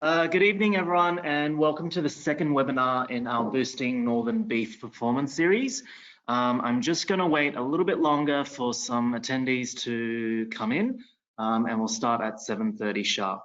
Good evening, everyone, and welcome to the second webinar in our Boosting Northern Beef Performance series. I'm just going to wait a little bit longer for some attendees to come in, and we'll start at 7:30 sharp.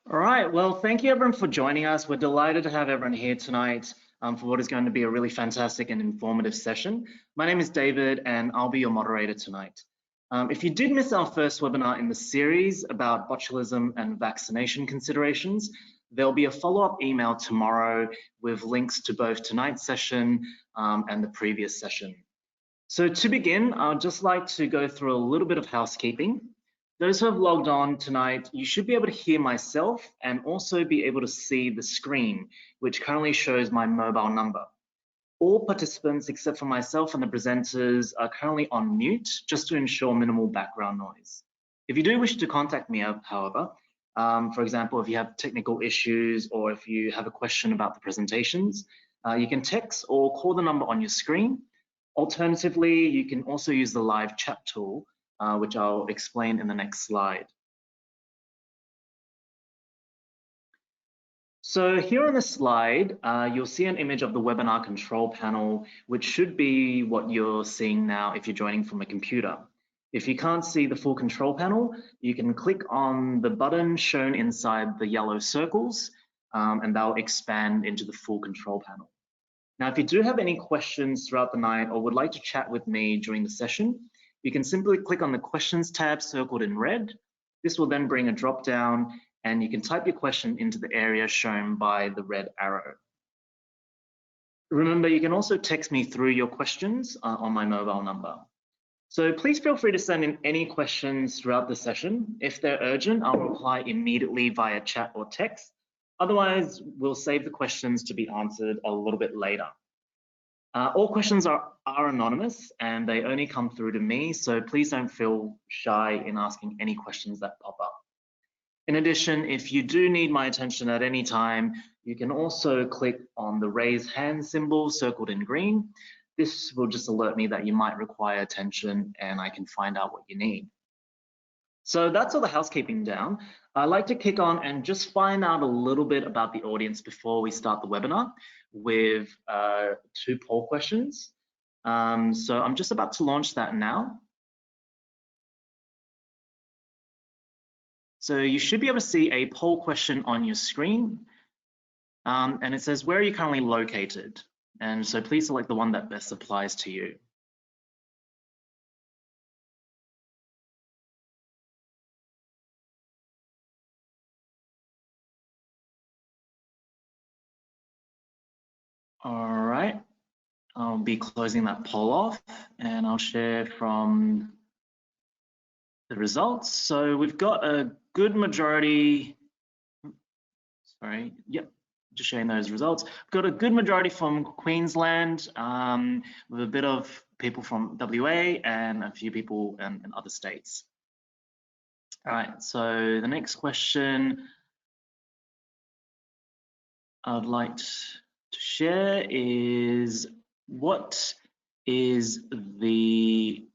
All right, well, thank you everyone for joining us. We're delighted to have everyone here tonight for what is going to be a really fantastic and informative session. My name is David and I'll be your moderator tonight. If you did miss our first webinar in the series about botulism and vaccination considerations, there'll be a follow-up email tomorrow with links to both tonight's session and the previous session. So to begin, I'd just like to go through a little bit of housekeeping. Those who have logged on tonight, you should be able to hear myself and also be able to see the screen, which currently shows my mobile number. All participants except for myself and the presenters are currently on mute, just to ensure minimal background noise. If you do wish to contact me, however, for example, if you have technical issues or if you have a question about the presentations, you can text or call the number on your screen. Alternatively, you can also use the live chat tool, which I'll explain in the next slide. So here on the slide, you'll see an image of the webinar control panel, which should be what you're seeing now if you're joining from a computer. If you can't see the full control panel, you can click on the button shown inside the yellow circles, and they'll expand into the full control panel. Now, if you do have any questions throughout the night or would like to chat with me during the session, you can simply click on the questions tab circled in red. This will then bring a drop down and you can type your question into the area shown by the red arrow. Remember, you can also text me through your questions on my mobile number. So please feel free to send in any questions throughout the session. If they're urgent, I'll reply immediately via chat or text. Otherwise, we'll save the questions to be answered a little bit later. All questions are anonymous and they only come through to me, so please don't feel shy in asking any questions that pop up. In addition, if you do need my attention at any time, you can also click on the raise hand symbol circled in green. This will just alert me that you might require attention and I can find out what you need. So that's all the housekeeping down. I'd like to kick on and just find out a little bit about the audience before we start the webinar with 2 poll questions. So I'm just about to launch that now. So you should be able to see a poll question on your screen. And it says, where are you currently located? And so please select the one that best applies to you. All right, I'll be closing that poll off and I'll share from the results. So we've got a good majority, just sharing those results. We've got a good majority from Queensland, with a bit of people from WA and a few people in other states. All right, so the next question I'd like to share is, what is the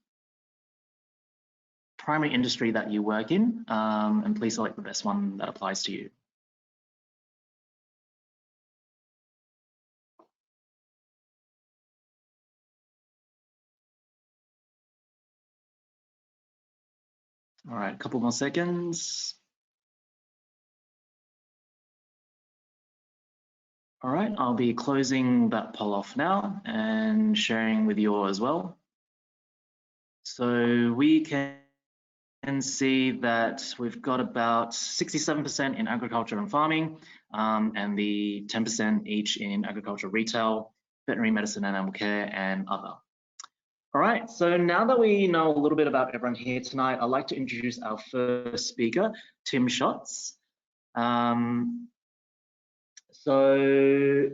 primary industry that you work in? And please select the best one that applies to you. All right, a couple more seconds. All right, I'll be closing that poll off now and sharing with you all as well. So we can see that we've got about 67% in agriculture and farming, and the 10% each in agriculture retail, veterinary medicine and animal care, and other. All right, so now that we know a little bit about everyone here tonight, I'd like to introduce our first speaker, Tim Schatz. So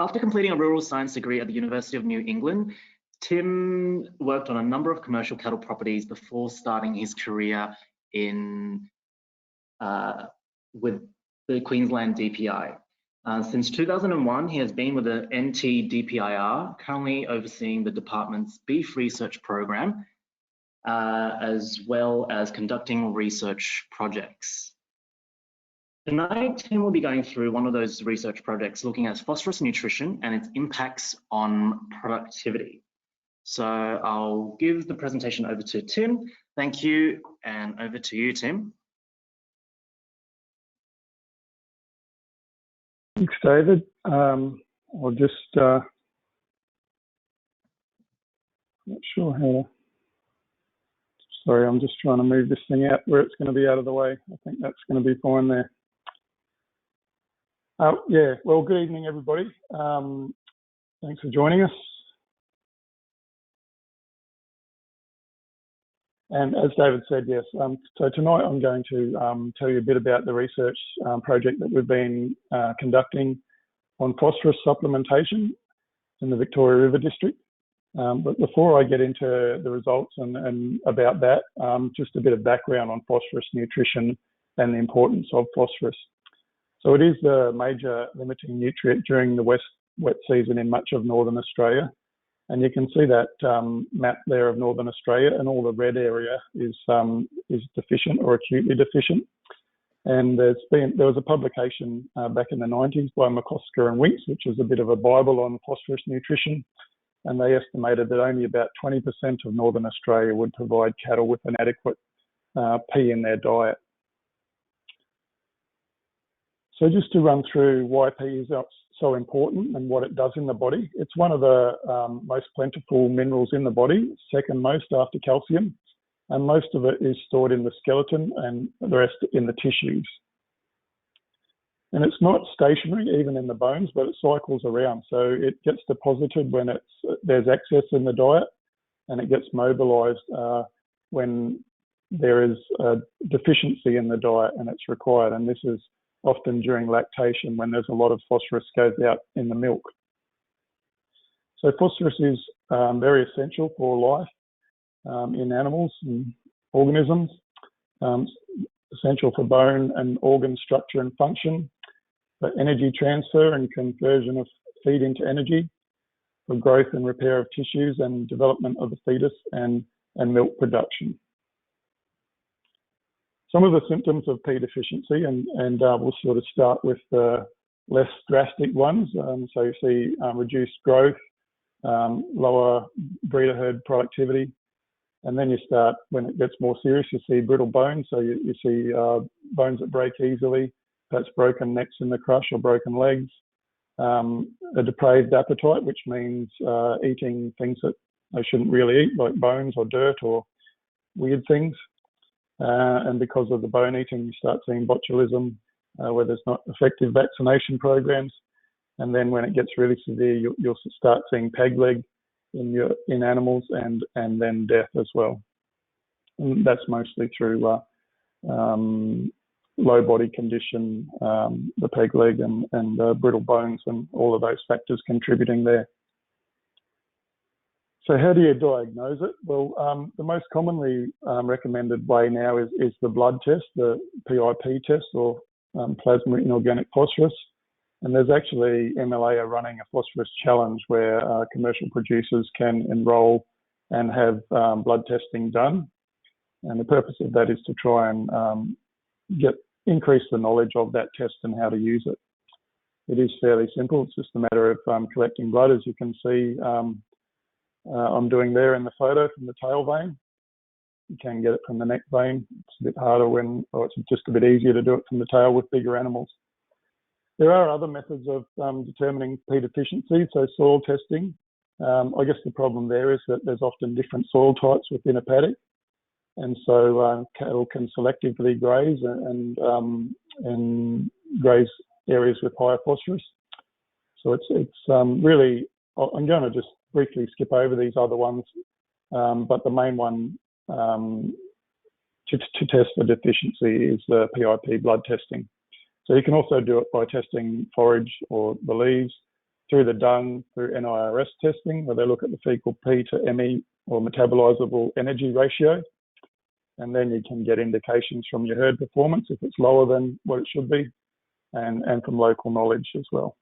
after completing a rural science degree at the University of New England, Tim worked on a number of commercial cattle properties before starting his career in with the Queensland DPI. Since 2001, he has been with the NT-DPIR, currently overseeing the department's beef research program, as well as conducting research projects. Tonight, Tim will be going through one of those research projects looking at phosphorus nutrition and its impacts on productivity. So I'll give the presentation over to Tim. Thank you, and over to you, Tim. Thanks, David. I'll just, not sure how to, sorry, I'm just trying to move this thing out where it's going to be out of the way. I think that's going to be fine there. Yeah, well, good evening, everybody. Thanks for joining us. And as David said, yes, so tonight I'm going to tell you a bit about the research project that we've been conducting on phosphorus supplementation in the Victoria River District. But before I get into the results and about that, just a bit of background on phosphorus nutrition and the importance of phosphorus. So it is the major limiting nutrient during the wet season in much of Northern Australia. And you can see that map there of Northern Australia, and all the red area is deficient or acutely deficient. And there was a publication back in the 90s by McCosker and Winks, which is a bit of a Bible on phosphorus nutrition. And they estimated that only about 20% of Northern Australia would provide cattle with an adequate P in their diet. So just to run through why P is so important and what it does in the body. It's one of the most plentiful minerals in the body, second most after calcium, and most of it is stored in the skeleton and the rest in the tissues. And it's not stationary even in the bones, but it cycles around. So it gets deposited when there's excess in the diet, and it gets mobilized when there is a deficiency in the diet and it's required. And this is often during lactation when there's a lot of phosphorus goes out in the milk. So phosphorus is very essential for life in animals and organisms, essential for bone and organ structure and function, for energy transfer and conversion of feed into energy, for growth and repair of tissues and development of the fetus and milk production. Some of the symptoms of P deficiency, and we'll sort of start with the less drastic ones. So you see reduced growth, lower breeder herd productivity, and then you start, when it gets more serious, you see brittle bones. So you see bones that break easily, perhaps broken necks in the crush or broken legs, a depraved appetite, which means eating things that they shouldn't really eat, like bones or dirt or weird things. And because of the bone eating, you start seeing botulism, where there's not effective vaccination programs. And then when it gets really severe, you'll start seeing peg leg in animals, and then death as well. And that's mostly through low body condition, the peg leg and brittle bones, and all of those factors contributing there. So how do you diagnose it? Well, the most commonly recommended way now is the blood test, the PIP test, or plasma inorganic phosphorus. And there's actually MLA are running a phosphorus challenge where commercial producers can enrol and have blood testing done. And the purpose of that is to try and increase the knowledge of that test and how to use it. It is fairly simple. It's just a matter of collecting blood, as you can see. I'm doing there in the photo from the tail vein. You can get it from the neck vein. It's a bit harder or it's just a bit easier to do it from the tail with bigger animals. There are other methods of determining P deficiency, so soil testing. I guess the problem there is that there's often different soil types within a paddock, and so cattle can selectively graze and graze areas with higher phosphorus. So it's really I'm going to just briefly skip over these other ones, but the main one to test for deficiency is the PIP blood testing. So you can also do it by testing forage or the leaves, through the dung, through NIRS testing, where they look at the fecal P to ME or metabolizable energy ratio. And then you can get indications from your herd performance if it's lower than what it should be, and from local knowledge as well.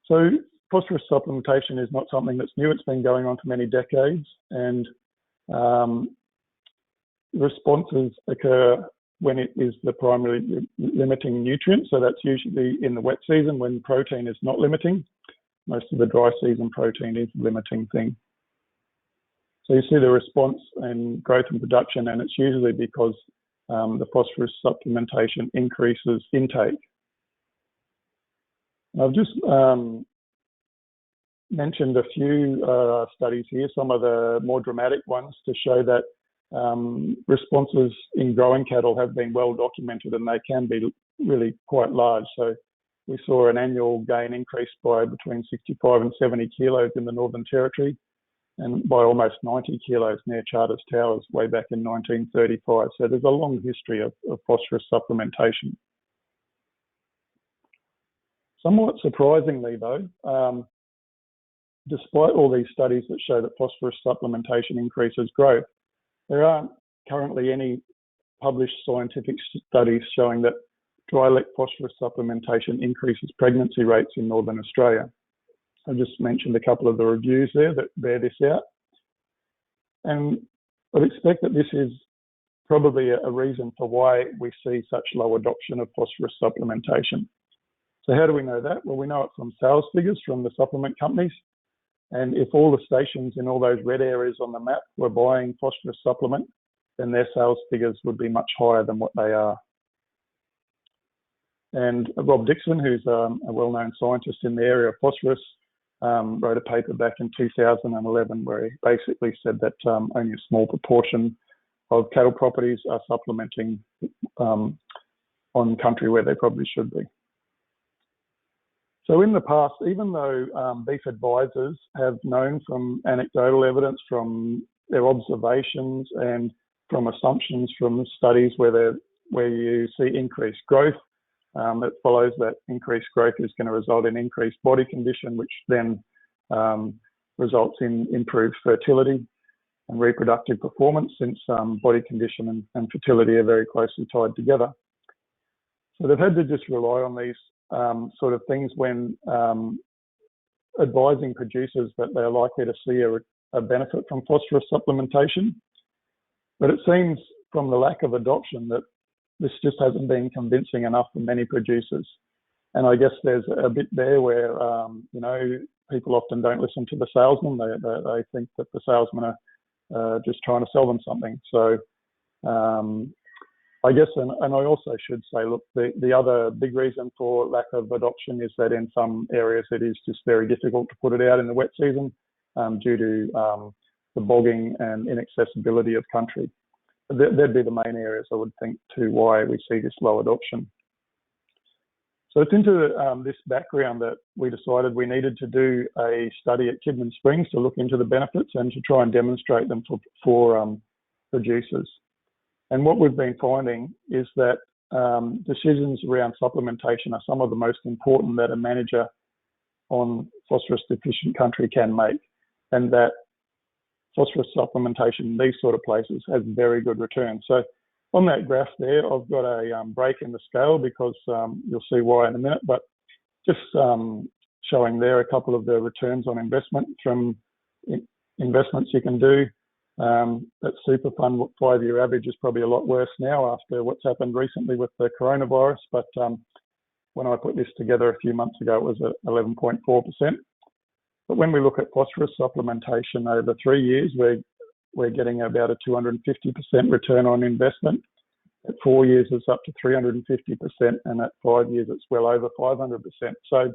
So phosphorus supplementation is not something that's new. It's been going on for many decades, and responses occur when it is the primary limiting nutrient. So that's usually in the wet season when protein is not limiting. Most of the dry season protein is the limiting thing. So you see the response and growth and production, and it's usually because the phosphorus supplementation increases intake. I've just mentioned a few studies here, some of the more dramatic ones, to show that responses in growing cattle have been well documented, and they can be really quite large. So we saw an annual gain increase by between 65 and 70 kilos in the Northern Territory, and by almost 90 kilos near Charters Towers way back in 1935. So there's a long history of phosphorus supplementation. Somewhat surprisingly though, despite all these studies that show that phosphorus supplementation increases growth, there aren't currently any published scientific studies showing that dry lick phosphorus supplementation increases pregnancy rates in Northern Australia. I just mentioned a couple of the reviews there that bear this out. And I'd expect that this is probably a reason for why we see such low adoption of phosphorus supplementation. So how do we know that? Well, we know it from sales figures from the supplement companies. And if all the stations in all those red areas on the map were buying phosphorus supplement, then their sales figures would be much higher than what they are. And Rob Dixon, who's a well-known scientist in the area of phosphorus, wrote a paper back in 2011 where he basically said that only a small proportion of cattle properties are supplementing on country where they probably should be. So in the past, even though beef advisors have known from anecdotal evidence, from their observations and from assumptions from studies where you see increased growth, that follows that increased growth is going to result in increased body condition, which then results in improved fertility and reproductive performance, since body condition and fertility are very closely tied together. So they've had to just rely on these sort of things when advising producers that they're likely to see a benefit from phosphorus supplementation. But it seems from the lack of adoption that this just hasn't been convincing enough for many producers. And I guess there's a bit there where, you know, people often don't listen to the salesman. They think that the salesmen are just trying to sell them something. So I guess, and I also should say, look, the other big reason for lack of adoption is that in some areas it is just very difficult to put it out in the wet season due to the bogging and inaccessibility of country. That'd be the main areas, I would think, to why we see this low adoption. So it's into this background that we decided we needed to do a study at Kidman Springs to look into the benefits and to try and demonstrate them for producers. And what we've been finding is that decisions around supplementation are some of the most important that a manager on phosphorus deficient country can make, and that phosphorus supplementation in these sort of places has very good returns. So on that graph there, I've got a break in the scale because you'll see why in a minute, but just showing there a couple of the returns on investment from investments you can do. That super fund 5-year average is probably a lot worse now after what's happened recently with the coronavirus, but when I put this together a few months ago, it was at 11.4%. But when we look at phosphorus supplementation over 3 years, we're getting about a 250% return on investment. At 4 years, it's up to 350%, and at 5 years, it's well over 500%. So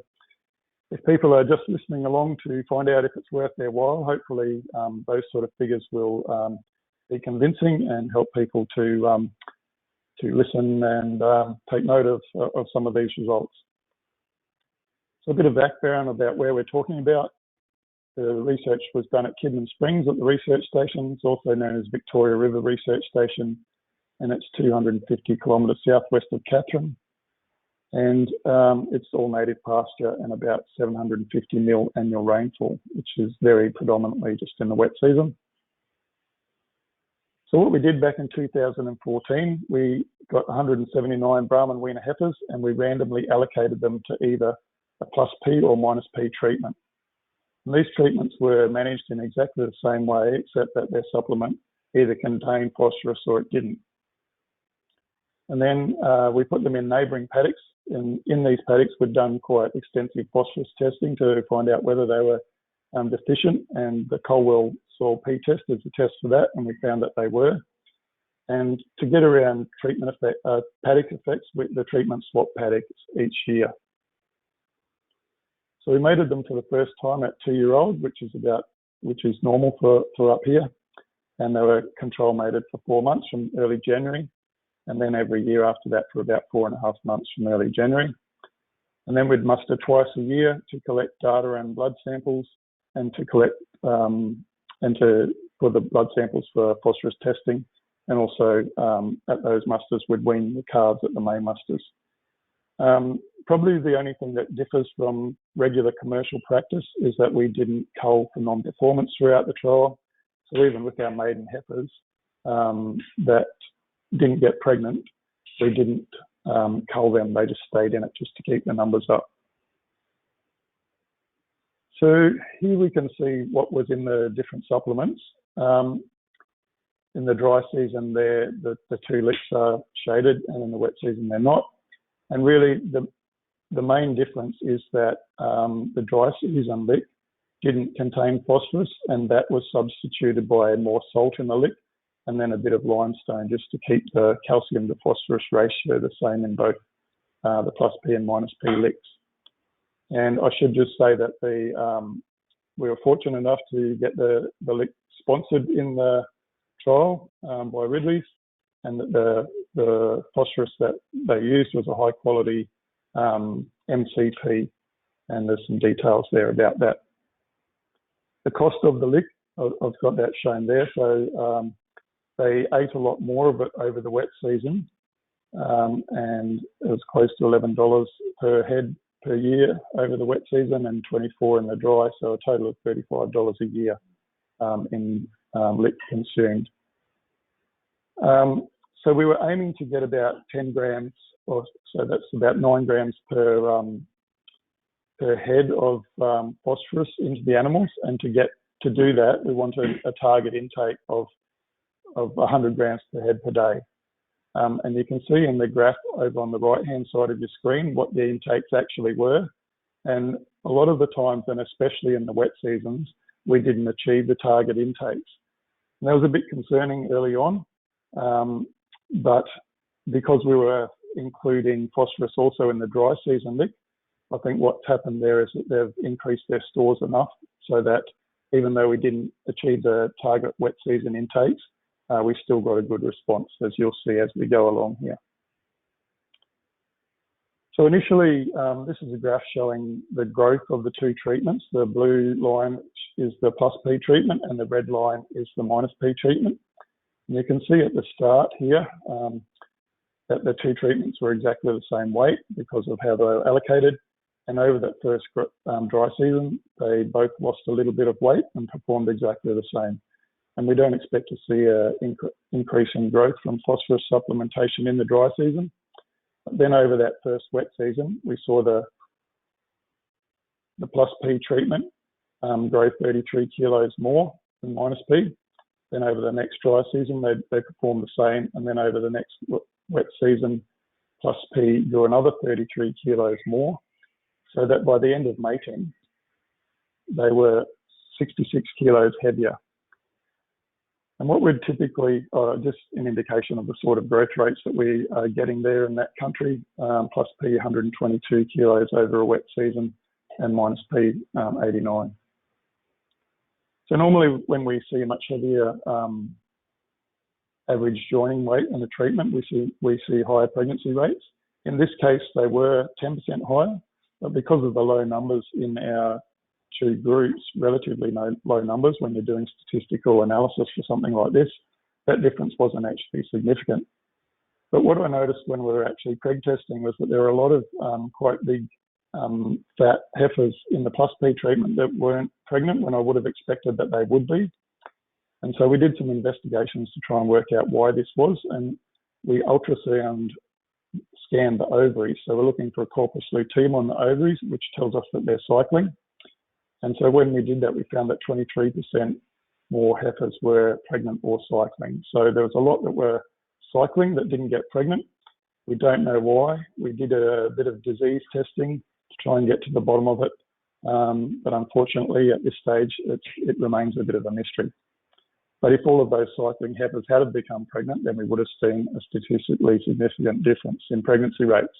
if people are just listening along to find out if it's worth their while, hopefully those sort of figures will be convincing and help people to listen and take note of some of these results. So a bit of background about where we're talking about. The research was done at Kidman Springs at the research station. It's also known as Victoria River Research Station, and it's 250 kilometres southwest of Katherine. And it's all native pasture and about 750 mil annual rainfall, which is very predominantly just in the wet season. So what we did back in 2014, we got 179 Brahman weaner heifers, and we randomly allocated them to either a plus P or minus P treatment. And these treatments were managed in exactly the same way, except that their supplement either contained phosphorus or it didn't. And then we put them in neighbouring paddocks. And in these paddocks, we'd done quite extensive phosphorus testing to find out whether they were deficient. And the Colwell soil P test is a test for that, and we found that they were. And to get around treatment effect, paddock effects, the treatment swap paddocks each year. So we mated them for the first time at 2-year-old, which is normal for up here. And they were control mated for 4 months from early January, and then every year after that for about 4.5 months from early January. And then we'd muster twice a year to collect data and blood samples, and to collect for the blood samples for phosphorus testing. And also at those musters, we'd wean the calves at the main musters. Probably the only thing that differs from regular commercial practice is that we didn't cull for non-performance throughout the trial. So even with our maiden heifers that didn't get pregnant, we didn't cull them. They just stayed in it just to keep the numbers up. So here we can see what was in the different supplements. In the dry season, the 2 licks are shaded, and in the wet season, they're not. And really, the main difference is that the dry season lick didn't contain phosphorus, and that was substituted by more salt in the lick, and then a bit of limestone just to keep the calcium to phosphorus ratio the same in both the plus P and minus P licks. And I should just say that we were fortunate enough to get the lick sponsored in the trial by Ridley's, and that the phosphorus that they used was a high quality MCP, and there's some details there about that. The cost of the lick, I've got that shown there. So they ate a lot more of it over the wet season, and it was close to $11 per head per year over the wet season, and $24 in the dry, so a total of $35 a year in lick consumed. So we were aiming to get about 10 grams, so that's about 9 grams per head of phosphorus into the animals, and to do that, we wanted a target intake of 100 grams per head per day. And you can see in the graph over on the right-hand side of your screen what the intakes actually were. And a lot of the times, and especially in the wet seasons, we didn't achieve the target intakes. And that was a bit concerning early on, but because we were including phosphorus also in the dry season lick, I think what's happened there is that they've increased their stores enough so that even though we didn't achieve the target wet season intakes, we still got a good response, as you'll see as we go along here. So initially, this is a graph showing the growth of the 2 treatments. The blue line is the plus P treatment, and the red line is the minus P treatment. And you can see at the start here that the 2 treatments were exactly the same weight because of how they were allocated. And over that first dry season, they both lost a little bit of weight and performed exactly the same. And we don't expect to see an increase in growth from phosphorus supplementation in the dry season. But then over that first wet season, we saw the plus P treatment grow 33 kilos more than minus P. Then over the next dry season, they performed the same. And then over the next wet season, plus P grew another 33 kilos more. So that by the end of mating, they were 66 kilos heavier. And what we'd typically, just an indication of the sort of growth rates that we are getting there in that country, plus P 122 kilos over a wet season, and minus P 89. So normally when we see a much heavier average joining weight in the treatment, we see higher pregnancy rates. In this case, they were 10% higher, But because of the low numbers in our two groups, relatively low numbers when you're doing statistical analysis for something like this, that difference wasn't actually significant. But what I noticed when we were actually preg testing was that there were a lot of quite big fat heifers in the plus P treatment that weren't pregnant when I would have expected that they would be. And so we did some investigations to try and work out why this was, and we ultrasound scanned the ovaries. So we're looking for a corpus luteum on the ovaries, which tells us that they're cycling. And so when we did that, we found that 23% more heifers were pregnant or cycling. So there was a lot that were cycling that didn't get pregnant. We don't know why. We did a bit of disease testing to try and get to the bottom of it. But unfortunately, at this stage, it remains a bit of a mystery. But if all of those cycling heifers had become pregnant, then we would have seen a statistically significant difference in pregnancy rates.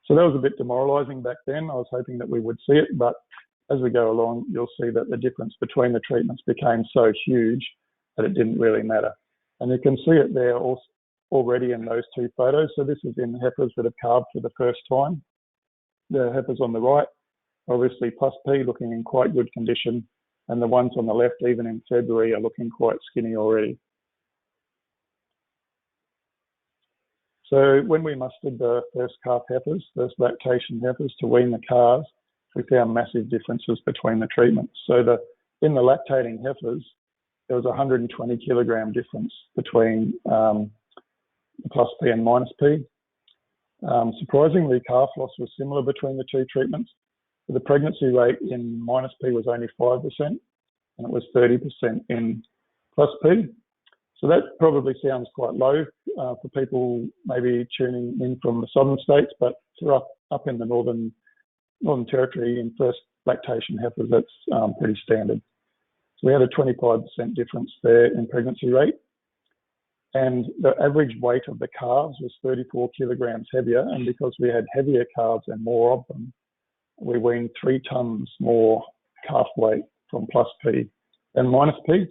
So that was a bit demoralising back then. I was hoping that we would see it, but as we go along, you'll see that the difference between the treatments became so huge that it didn't really matter. And you can see it there also already in those two photos. So this is in heifers that have calved for the first time. The heifers on the right, obviously plus P, looking in quite good condition. And the ones on the left, even in February, are looking quite skinny already. So when we mustered the first calf heifers, first lactation heifers to wean the calves, we found massive differences between the treatments. So in the lactating heifers, there was a 120 kilogram difference between the plus P and minus P. Surprisingly, calf loss was similar between the two treatments. The pregnancy rate in minus P was only 5%, and it was 30% in plus P. So that probably sounds quite low for people maybe tuning in from the southern states, but for up in the Northern Territory in first lactation heifers, that's pretty standard. So we had a 25% difference there in pregnancy rate. And the average weight of the calves was 34 kilograms heavier. And because we had heavier calves and more of them, we weaned 3 tons more calf weight from plus P than minus P.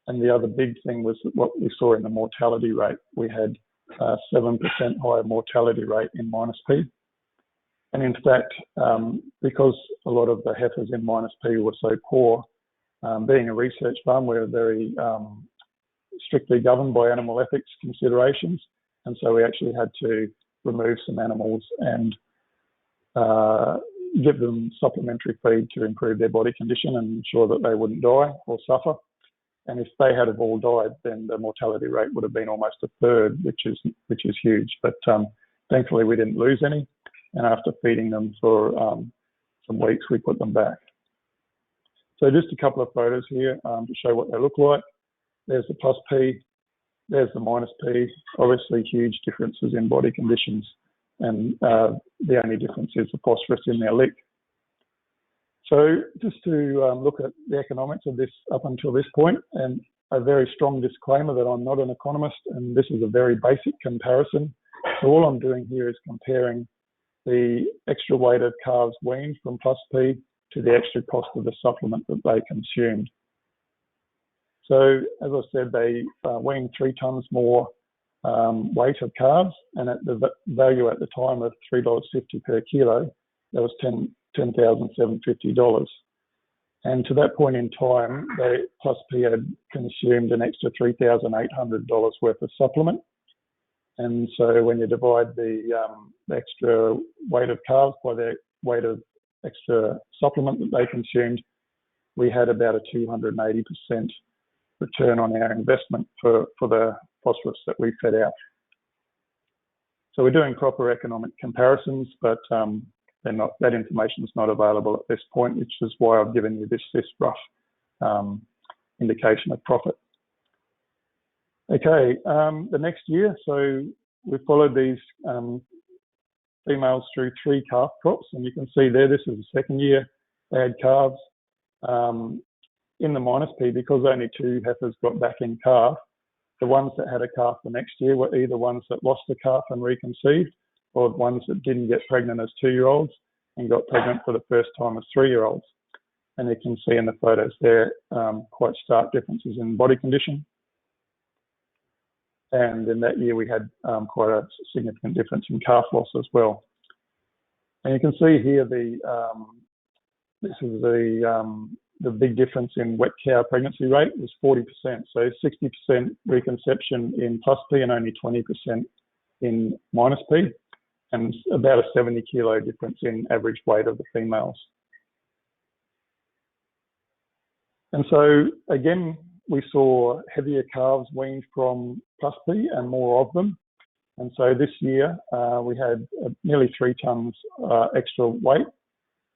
And the other big thing was what we saw in the mortality rate. We had a 7% higher mortality rate in minus P. And in fact, because a lot of the heifers in minus P were so poor, being a research farm, we're very strictly governed by animal ethics considerations. And so we actually had to remove some animals and give them supplementary feed to improve their body condition and ensure that they wouldn't die or suffer. And if they had have all died, then the mortality rate would have been almost a third, which is huge. But thankfully, we didn't lose any. And after feeding them for some weeks, we put them back. So just a couple of photos here to show what they look like. There's the plus P, there's the minus P. Obviously, huge differences in body conditions. And the only difference is the phosphorus in their lick. So just to look at the economics of this up until this point, and a very strong disclaimer that I'm not an economist, and this is a very basic comparison. So all I'm doing here is comparing the extra weight of calves weaned from plus P to the extra cost of the supplement that they consumed. So as I said, they weaned 3 tons more weight of calves, and at the value at the time of $3.50 per kilo, that was $10,750. And to that point in time, plus P had consumed an extra $3,800 worth of supplement. And so when you divide the extra weight of calves by the weight of extra supplement that they consumed, we had about a 280% return on our investment for the phosphorus that we fed out. So we're doing proper economic comparisons, but that information is not available at this point, which is why I've given you this rough indication of profit. Okay, the next year, so we followed these females through 3 calf crops, and you can see there, this is the second year they had calves. In the minus P, because only 2 heifers got back in calf, the ones that had a calf the next year were either ones that lost a calf and reconceived, or ones that didn't get pregnant as 2-year-olds and got pregnant for the first time as 3-year-olds. And you can see in the photos there quite stark differences in body condition. And in that year, we had quite a significant difference in calf loss as well. And you can see here this is the big difference in wet cow pregnancy rate was 40%. So 60% reconception in plus P and only 20% in minus P, and about a 70 kilo difference in average weight of the females. And so again, we saw heavier calves weaned from plus P and more of them. And so this year we had nearly 3 tons extra weight,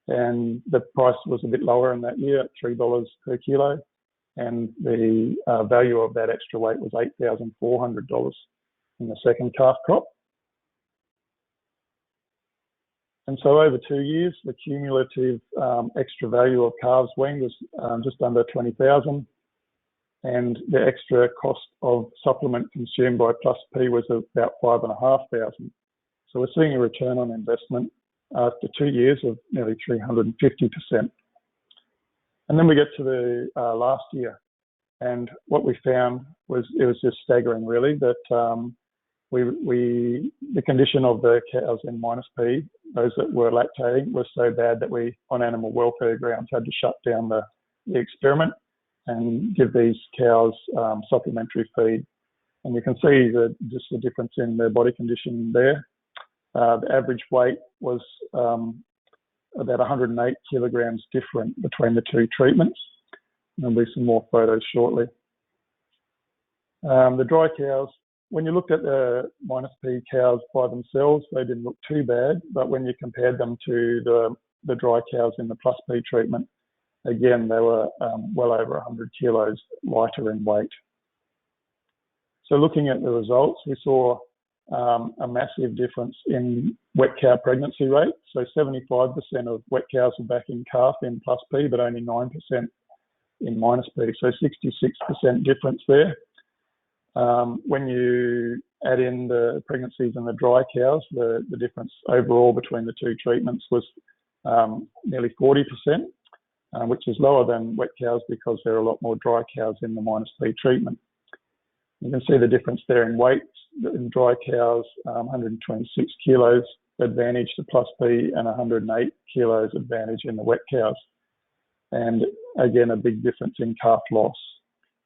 and the price was a bit lower in that year at $3 per kilo. And the value of that extra weight was $8,400 in the second calf crop. And so over 2 years, the cumulative extra value of calves weaned was just under 20,000, and the extra cost of supplement consumed by plus P was about 5,500. So we're seeing a return on investment after 2 years of nearly 350%. And then we get to the last year, and what we found was, it was just staggering really, that the condition of the cows in minus P, those that were lactating, was so bad that we, on animal welfare grounds, had to shut down the experiment and give these cows supplementary feed. And you can see just the difference in their body condition there. The average weight was about 108 kilograms different between the 2 treatments. And there'll be some more photos shortly. The dry cows, when you looked at the minus P cows by themselves, they didn't look too bad, but when you compared them to the dry cows in the plus P treatment, again, they were well over 100 kilos lighter in weight. So looking at the results, we saw a massive difference in wet cow pregnancy rate. So 75% of wet cows were back in calf in plus P, but only 9% in minus P. So 66% difference there. When you add in the pregnancies in the dry cows, the difference overall between the 2 treatments was nearly 40%, which is lower than wet cows because there are a lot more dry cows in the minus P treatment. You can see the difference there in weight. In dry cows, 126 kilos advantage to plus P and 108 kilos advantage in the wet cows. And again, a big difference in calf loss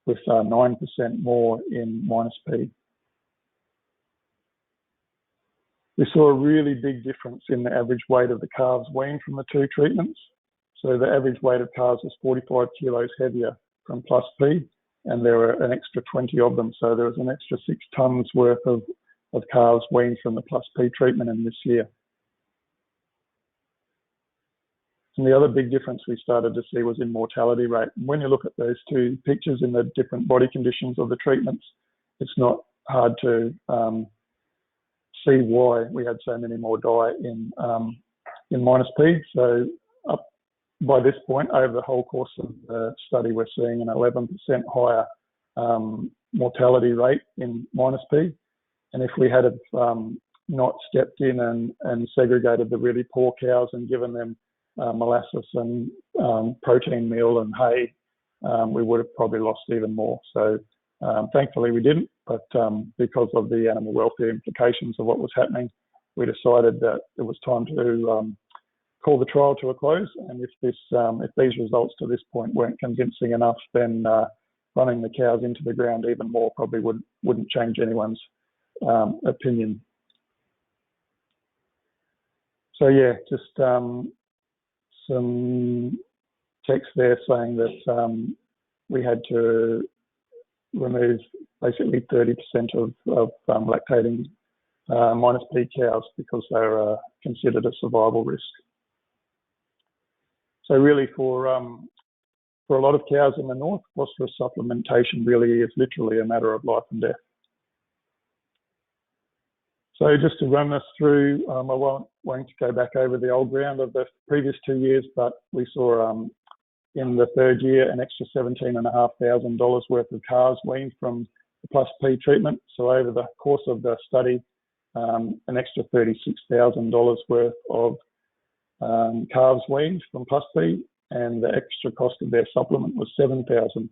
with 9% more in minus P. We saw a really big difference in the average weight of the calves weaned from the 2 treatments. So the average weight of calves was 45 kilos heavier from plus P, and there were an extra 20 of them. So there was an extra 6 tons worth of calves weaned from the plus P treatment in this year. And the other big difference we started to see was in mortality rate. And when you look at those 2 pictures in the different body conditions of the treatments, it's not hard to see why we had so many more die in minus P. So up by this point, over the whole course of the study, we're seeing an 11% higher mortality rate in minus P. And if we had not stepped in and segregated the really poor cows and given them molasses and protein meal and hay, we would have probably lost even more. So thankfully we didn't, but because of the animal welfare implications of what was happening, we decided that it was time to call the trial to a close. And if these results to this point weren't convincing enough, then running the cows into the ground even more probably wouldn't change anyone's opinion. So yeah, just some text there saying that we had to remove basically 30% of lactating minus P cows because they are considered a survival risk. So really for a lot of cows in the north, phosphorus supplementation really is literally a matter of life and death. So just to run us through, I won't go back over the old ground of the previous 2 years, but we saw in the 3rd year an extra $17,500 worth of calves weaned from the plus P treatment. So over the course of the study, an extra $36,000 worth of calves weaned from plus P, and the extra cost of their supplement was $7,000.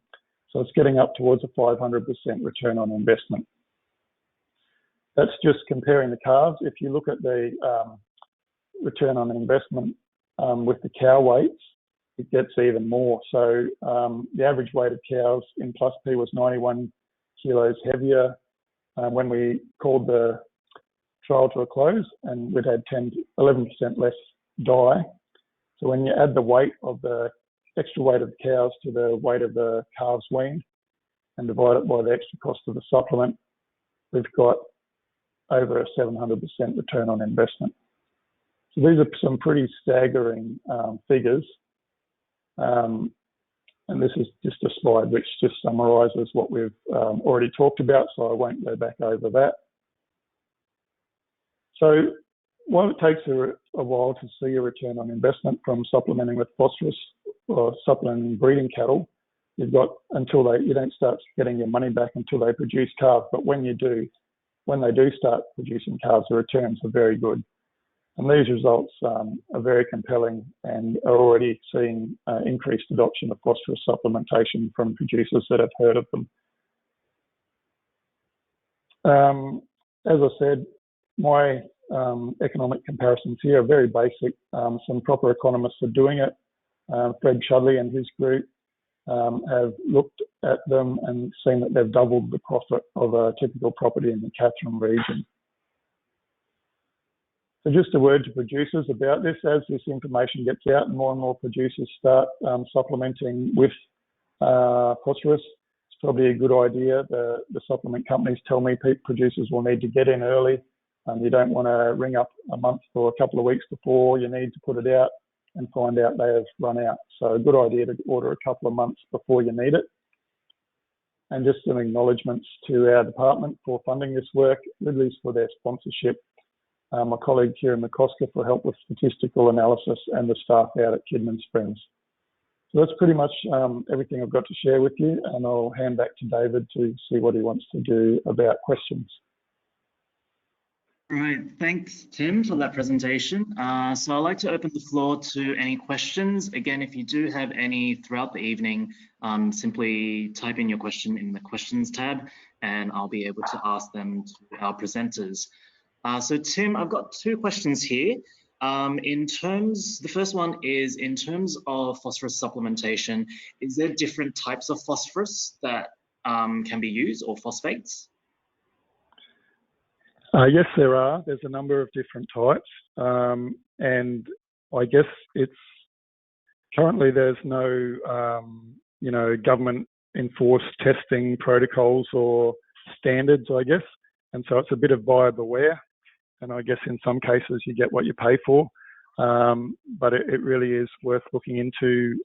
So it's getting up towards a 500% return on investment. That's just comparing the calves. If you look at the return on investment with the cow weights, it gets even more. So the average weight of cows in Plus P was 91 kilos heavier when we called the trial to a close, and we'd had 11% less die. So when you add the weight of the extra weight of the cows to the weight of the calves weaned and divide it by the extra cost of the supplement, we've got over a 700% return on investment. So these are some pretty staggering figures. And this is just a slide which just summarises what we've already talked about, so I won't go back over that. So while it takes a while to see a return on investment from supplementing with phosphorus or supplementing breeding cattle, you've got until you don't start getting your money back until they produce calves. But when they do start producing calves, the returns are very good. And these results are very compelling and are already seeing increased adoption of phosphorus supplementation from producers that have heard of them. As I said, my economic comparisons here are very basic. Some proper economists are doing it. Fred Shudley and his group have looked at them and seen that they've doubled the profit of a typical property in the Katherine region. So just a word to producers about this. As this information gets out and more producers start supplementing with phosphorus, it's probably a good idea. The supplement companies tell me producers will need to get in early. You don't want to ring up a month or a couple of weeks before you need to put it out and find out they have run out. So a good idea to order a couple of months before you need it. And just some acknowledgements to our department for funding this work, Ridley's for their sponsorship, my colleague here in McCosker for help with statistical analysis, and the staff out at Kidman Springs. So that's pretty much everything I've got to share with you, and I'll hand back to David to see what he wants to do about questions. All right, thanks, Tim, for that presentation. So I'd like to open the floor to any questions. Again, if you do have any throughout the evening, simply type in your question in the questions tab, and I'll be able to ask them to our presenters. So Tim, I've got two questions here. The first one is, in terms of phosphorus supplementation, is there different types of phosphorus that can be used, or phosphates? Yes, there are. There's a number of different types. And I guess currently there's no, government enforced testing protocols or standards, I guess. And so it's a bit of buyer beware. And I guess in some cases you get what you pay for. But it really is worth looking into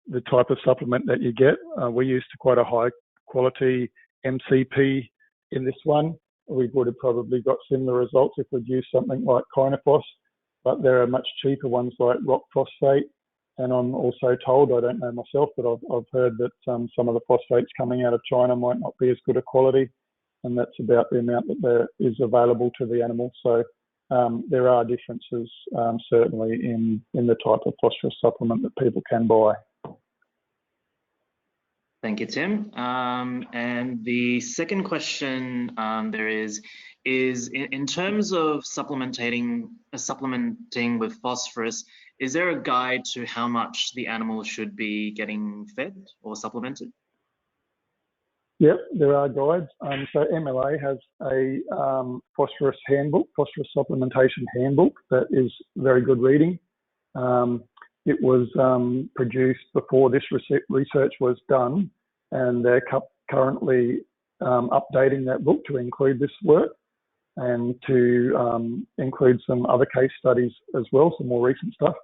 the type of supplement that you get. We used quite a high quality MCP in this one. We would have probably got similar results if we'd used something like Kynophos, but there are much cheaper ones like rock phosphate. And I'm also told, I don't know myself, but I've heard that some of the phosphates coming out of China might not be as good a quality, and that's about the amount that there is available to the animal. So there are differences certainly in the type of phosphorus supplement that people can buy. Thank you, Tim. And the second question there is in terms of supplementing with phosphorus, is there a guide to how much the animal should be getting fed or supplemented? Yep, there are guides. So MLA has a phosphorus handbook, phosphorus supplementation handbook, that is very good reading. It was produced before this research was done, and they're currently updating that book to include this work and to include some other case studies as well, some more recent stuff.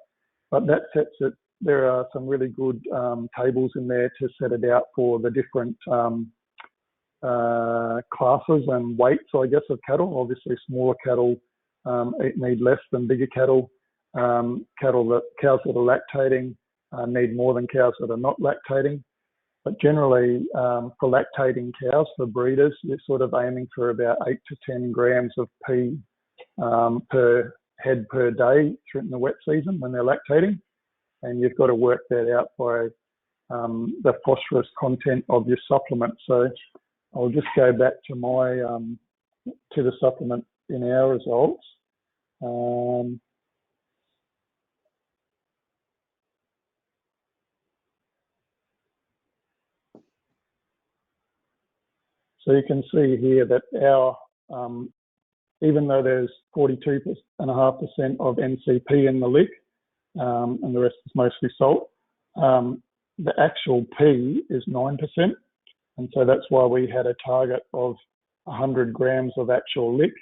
But that sets it, there are some really good tables in there to set it out for the different classes and weights, I guess, of cattle. Obviously, smaller cattle need less than bigger cattle. Cows that are lactating need more than cows that are not lactating. But generally, for lactating cows, for breeders, you're sort of aiming for about 8 to 10 grams of P per head per day in the wet season when they're lactating. And you've got to work that out by the phosphorus content of your supplement. So I'll just go back to my to the supplement in our results. So you can see here that our, even though there's 42.5% of NCP in the lick, and the rest is mostly salt, the actual P is 9%. And so that's why we had a target of 100 grams of actual lick.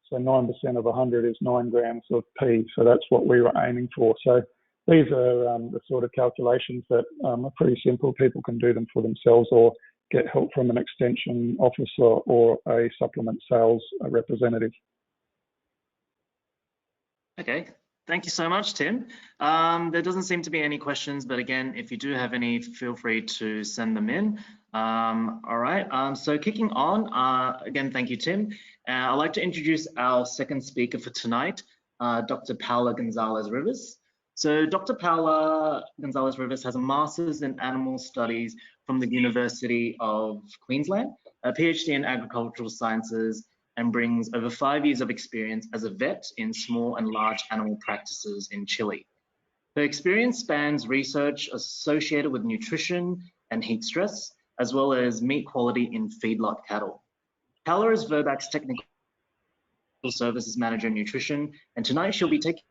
So 9% of 100 is 9 grams of P. So that's what we were aiming for. So these are the sort of calculations that are pretty simple. People can do them for themselves or get help from an extension officer or a supplement sales representative. Okay, thank you so much, Tim. There doesn't seem to be any questions, but again, if you do have any, feel free to send them in. All right, so kicking on, again, thank you, Tim. I'd like to introduce our second speaker for tonight, Dr. Paula Gonzalez-Rivas. So Dr. Paula Gonzalez-Rivas has a master's in animal studies from the University of Queensland, a PhD in agricultural sciences, and brings over 5 years of experience as a vet in small and large animal practices in Chile. Her experience spans research associated with nutrition and heat stress, as well as meat quality in feedlot cattle. Paula is Verbac's technical services manager in nutrition, and tonight she'll be taking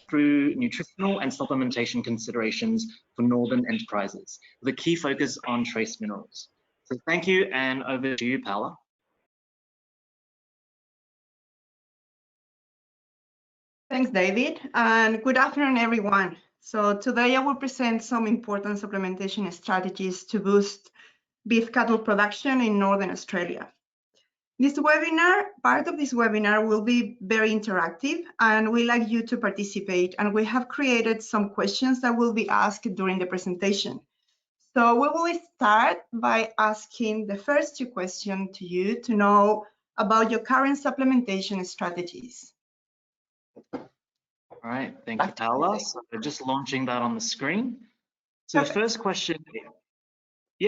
through nutritional and supplementation considerations for Northern enterprises, with a key focus on trace minerals. So thank you, and over to you, Paula. Thanks, David, and good afternoon, everyone. So today I will present some important supplementation strategies to boost beef cattle production in Northern Australia. Part of this webinar will be very interactive, and we'd like you to participate, and we have created some questions that will be asked during the presentation. So we will start by asking the first two questions to you to know about your current supplementation strategies. All right, thank you, Paula. So we're just launching that on the screen. So the first question,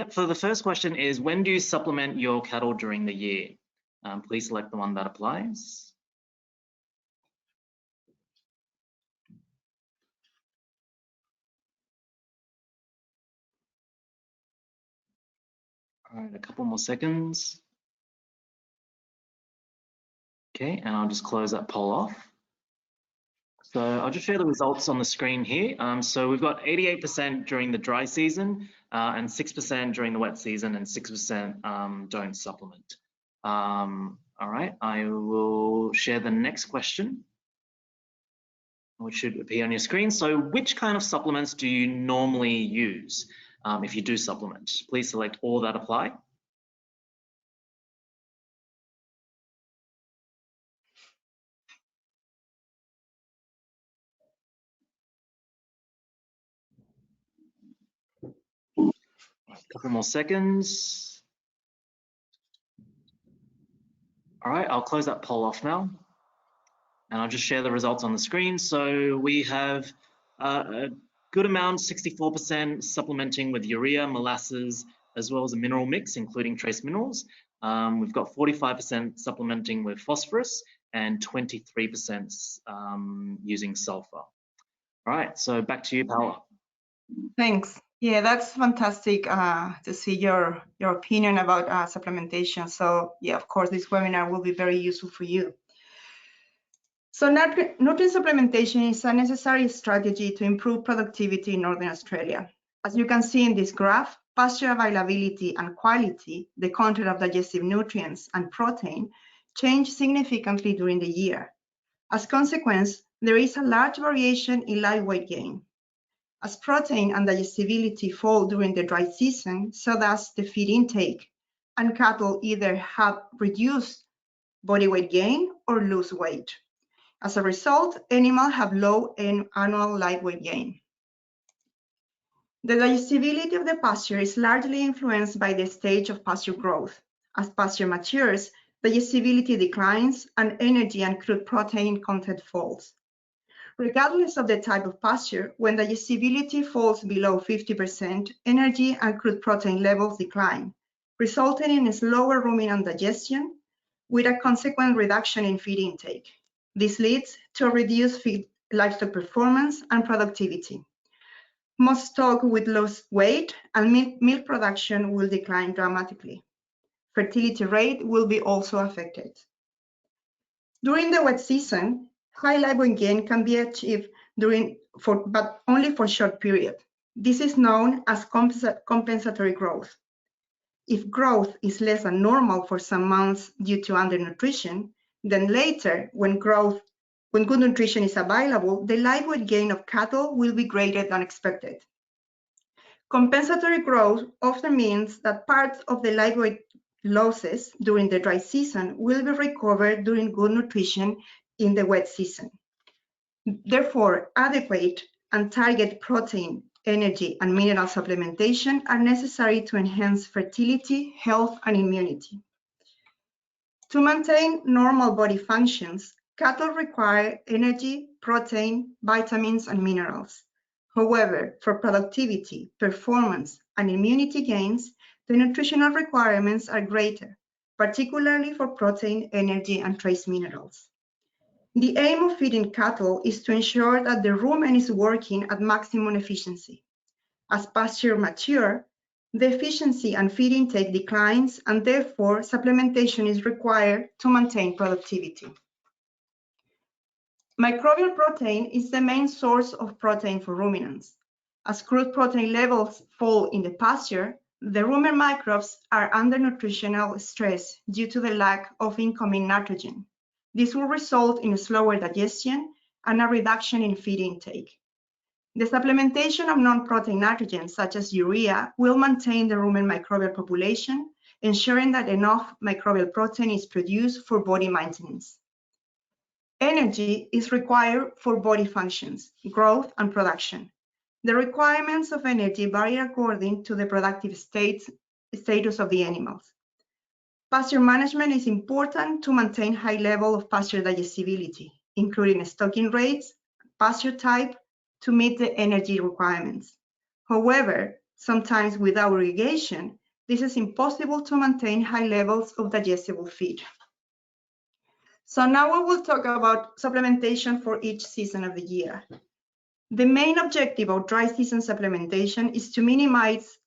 so the first question is, when do you supplement your cattle during the year? Please select the one that applies. All right, a couple more seconds. Okay, and I'll just close that poll off. So I'll just share the results on the screen here. So we've got 88% during the dry season, and 6% during the wet season, and 6% don't supplement. All right, I will share the next question, which should appear on your screen. So which kind of supplements do you normally use if you do supplement? Please select all that apply. A couple more seconds. All right, I'll close that poll off now. And I'll just share the results on the screen. So we have a good amount, 64% supplementing with urea, molasses, as well as a mineral mix, including trace minerals. We've got 45% supplementing with phosphorus and 23% using sulfur. All right, so back to you, Paula. Thanks. Yeah, that's fantastic to see your opinion about supplementation. So yeah, of course, this webinar will be very useful for you. So nutrient supplementation is a necessary strategy to improve productivity in Northern Australia. As you can see in this graph, pasture availability and quality, the content of digestive nutrients and protein, change significantly during the year. As a consequence, there is a large variation in live weight gain. As protein and digestibility fall during the dry season, so does the feed intake, and cattle either have reduced body weight gain or lose weight. As a result, animals have low annual live weight gain. The digestibility of the pasture is largely influenced by the stage of pasture growth. As pasture matures, digestibility declines and energy and crude protein content falls. Regardless of the type of pasture, when digestibility falls below 50%, energy and crude protein levels decline, resulting in a slower ruminant digestion with a consequent reduction in feed intake. This leads to a reduced feed livestock performance and productivity. Most stock will lose weight and milk production will decline dramatically. Fertility rate will be also affected. During the wet season, high live weight gain can be achieved but only for a short period. This is known as compensatory growth. If growth is less than normal for some months due to undernutrition, then later, when good nutrition is available, the live weight gain of cattle will be greater than expected. Compensatory growth often means that parts of the live weight losses during the dry season will be recovered during good nutrition in the wet season. Therefore, adequate and target protein, energy, and mineral supplementation are necessary to enhance fertility, health, and immunity. To maintain normal body functions, cattle require energy, protein, vitamins, and minerals. However, for productivity, performance, and immunity gains, the nutritional requirements are greater, particularly for protein, energy, and trace minerals. The aim of feeding cattle is to ensure that the rumen is working at maximum efficiency. As pasture matures, the efficiency and feed intake declines, and therefore supplementation is required to maintain productivity. Microbial protein is the main source of protein for ruminants. As crude protein levels fall in the pasture, the rumen microbes are under nutritional stress due to the lack of incoming nitrogen. This will result in a slower digestion and a reduction in feed intake. The supplementation of non-protein nitrogen, such as urea, will maintain the rumen microbial population, ensuring that enough microbial protein is produced for body maintenance. Energy is required for body functions, growth, and production. The requirements of energy vary according to the productive status of the animals. Pasture management is important to maintain high level of pasture digestibility, including stocking rates, pasture type, to meet the energy requirements. However, sometimes without irrigation, this is impossible to maintain high levels of digestible feed. So now we will talk about supplementation for each season of the year. The main objective of dry season supplementation is to minimize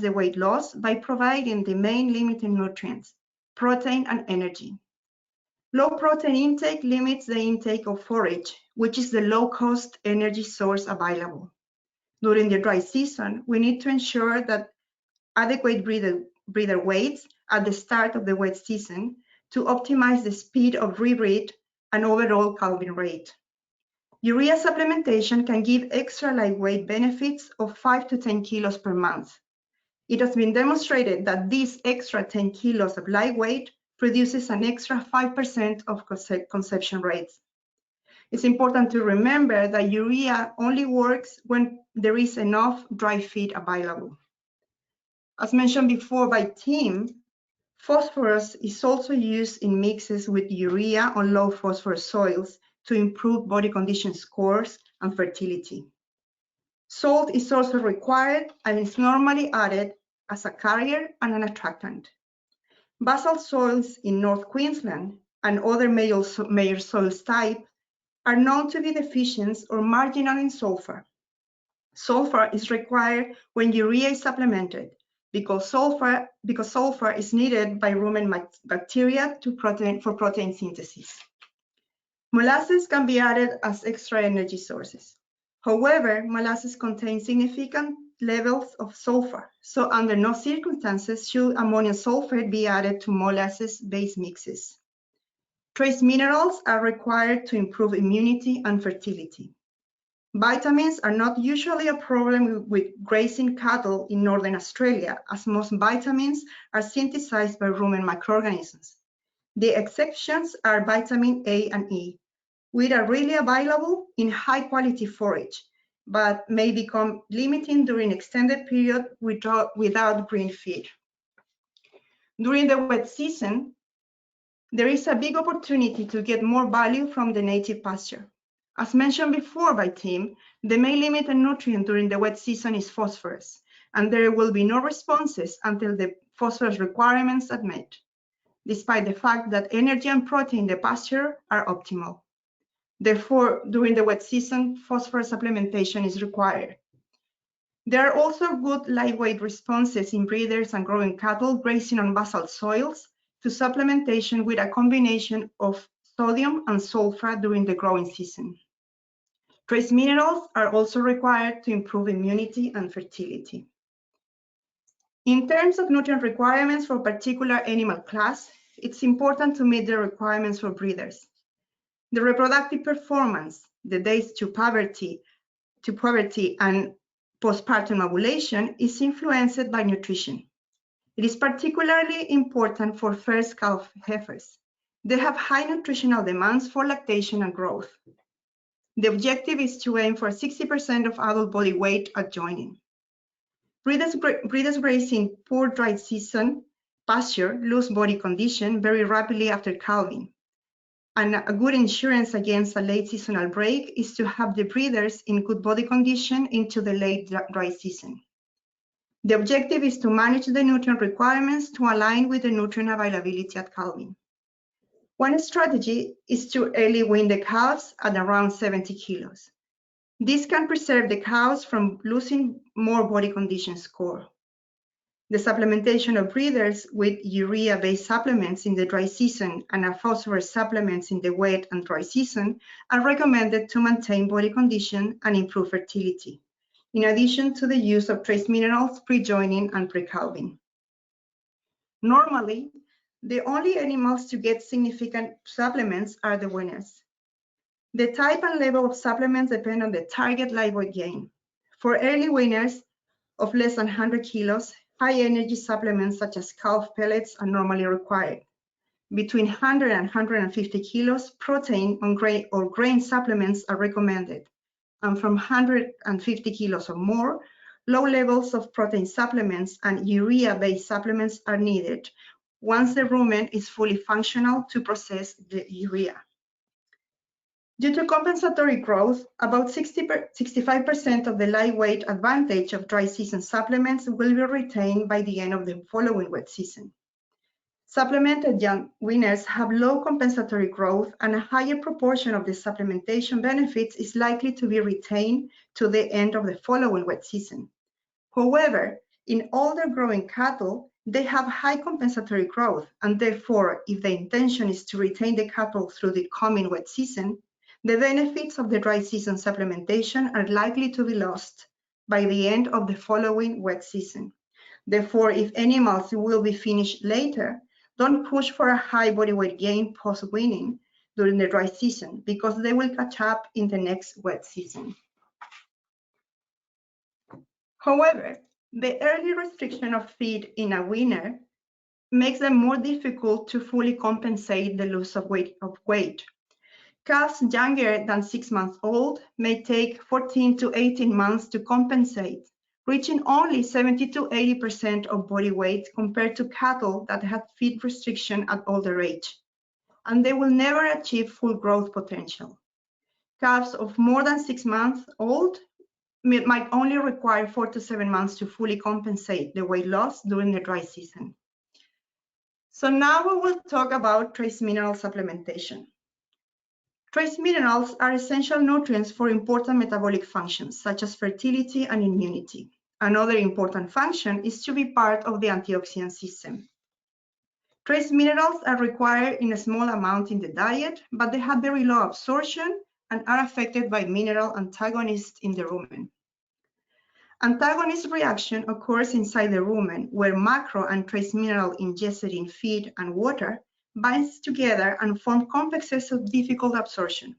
the weight loss by providing the main limiting nutrients, protein and energy. Low protein intake limits the intake of forage, which is the low-cost energy source available. During the dry season, we need to ensure that adequate breeder weights at the start of the wet season to optimize the speed of rebreed and overall calving rate. Urea supplementation can give extra live weight benefits of 5 to 10 kilos per month. It has been demonstrated that this extra 10 kilos of live weight produces an extra 5% of conception rates. It's important to remember that urea only works when there is enough dry feed available. As mentioned before by Tim, phosphorus is also used in mixes with urea on low phosphorus soils to improve body condition scores and fertility. Salt is also required and is normally added as a carrier and an attractant. Basal soils in North Queensland and other major soils type are known to be deficient or marginal in sulfur. Sulfur is required when urea is supplemented because sulfur is needed by rumen bacteria for protein synthesis. Molasses can be added as extra energy sources. However, molasses contain significant levels of sulfur, so under no circumstances should ammonium sulfate be added to molasses-based mixes. Trace minerals are required to improve immunity and fertility. Vitamins are not usually a problem with grazing cattle in Northern Australia, as most vitamins are synthesized by rumen microorganisms. The exceptions are vitamin A and E, which are really available in high-quality forage, but may become limiting during extended period without green feed. During the wet season, there is a big opportunity to get more value from the native pasture. As mentioned before by Tim, the main limited nutrient during the wet season is phosphorus, and there will be no responses until the phosphorus requirements are met, despite the fact that energy and protein in the pasture are optimal. Therefore, during the wet season, phosphorus supplementation is required. There are also good lightweight responses in breeders and growing cattle grazing on basal soils to supplementation with a combination of sodium and sulfur during the growing season. Trace minerals are also required to improve immunity and fertility. In terms of nutrient requirements for a particular animal class, it's important to meet the requirements for breeders. The reproductive performance, the days to puberty and postpartum ovulation is influenced by nutrition. It is particularly important for first calf heifers. They have high nutritional demands for lactation and growth. The objective is to aim for 60% of adult body weight at joining. Breeders grazing poor dry season pasture lose body condition very rapidly after calving. And a good insurance against a late seasonal break is to have the breeders in good body condition into the late dry season. The objective is to manage the nutrient requirements to align with the nutrient availability at calving. One strategy is to early wean the calves at around 70 kilos. This can preserve the cows from losing more body condition score. The supplementation of breeders with urea-based supplements in the dry season and phosphorus supplements in the wet and dry season are recommended to maintain body condition and improve fertility, in addition to the use of trace minerals pre-joining and pre-calving. Normally, the only animals to get significant supplements are the weaners. The type and level of supplements depend on the target live weight gain. For early weaners of less than 100 kilos, high energy supplements such as calf pellets are normally required. Between 100 and 150 kilos, protein or grain supplements are recommended. And from 150 kilos or more, low levels of protein supplements and urea-based supplements are needed once the rumen is fully functional to process the urea. Due to compensatory growth, about 65% of the lightweight advantage of dry season supplements will be retained by the end of the following wet season. Supplemented young weaners have low compensatory growth, and a higher proportion of the supplementation benefits is likely to be retained to the end of the following wet season. However, in older growing cattle, they have high compensatory growth, and therefore, if the intention is to retain the cattle through the coming wet season, the benefits of the dry season supplementation are likely to be lost by the end of the following wet season. Therefore, if animals will be finished later, don't push for a high body weight gain post-weaning during the dry season, because they will catch up in the next wet season. However, the early restriction of feed in a weaner makes them more difficult to fully compensate the loss of weight. Calves younger than 6 months old may take 14 to 18 months to compensate, reaching only 70 to 80% of body weight compared to cattle that have feed restriction at older age, and they will never achieve full growth potential. Calves of more than 6 months old might only require 4 to 7 months to fully compensate the weight loss during the dry season. So now we will talk about trace mineral supplementation. Trace minerals are essential nutrients for important metabolic functions, such as fertility and immunity. Another important function is to be part of the antioxidant system. Trace minerals are required in a small amount in the diet, but they have very low absorption and are affected by mineral antagonists in the rumen. Antagonist reaction occurs inside the rumen, where macro and trace mineral ingested in feed and water binds together and form complexes of difficult absorption.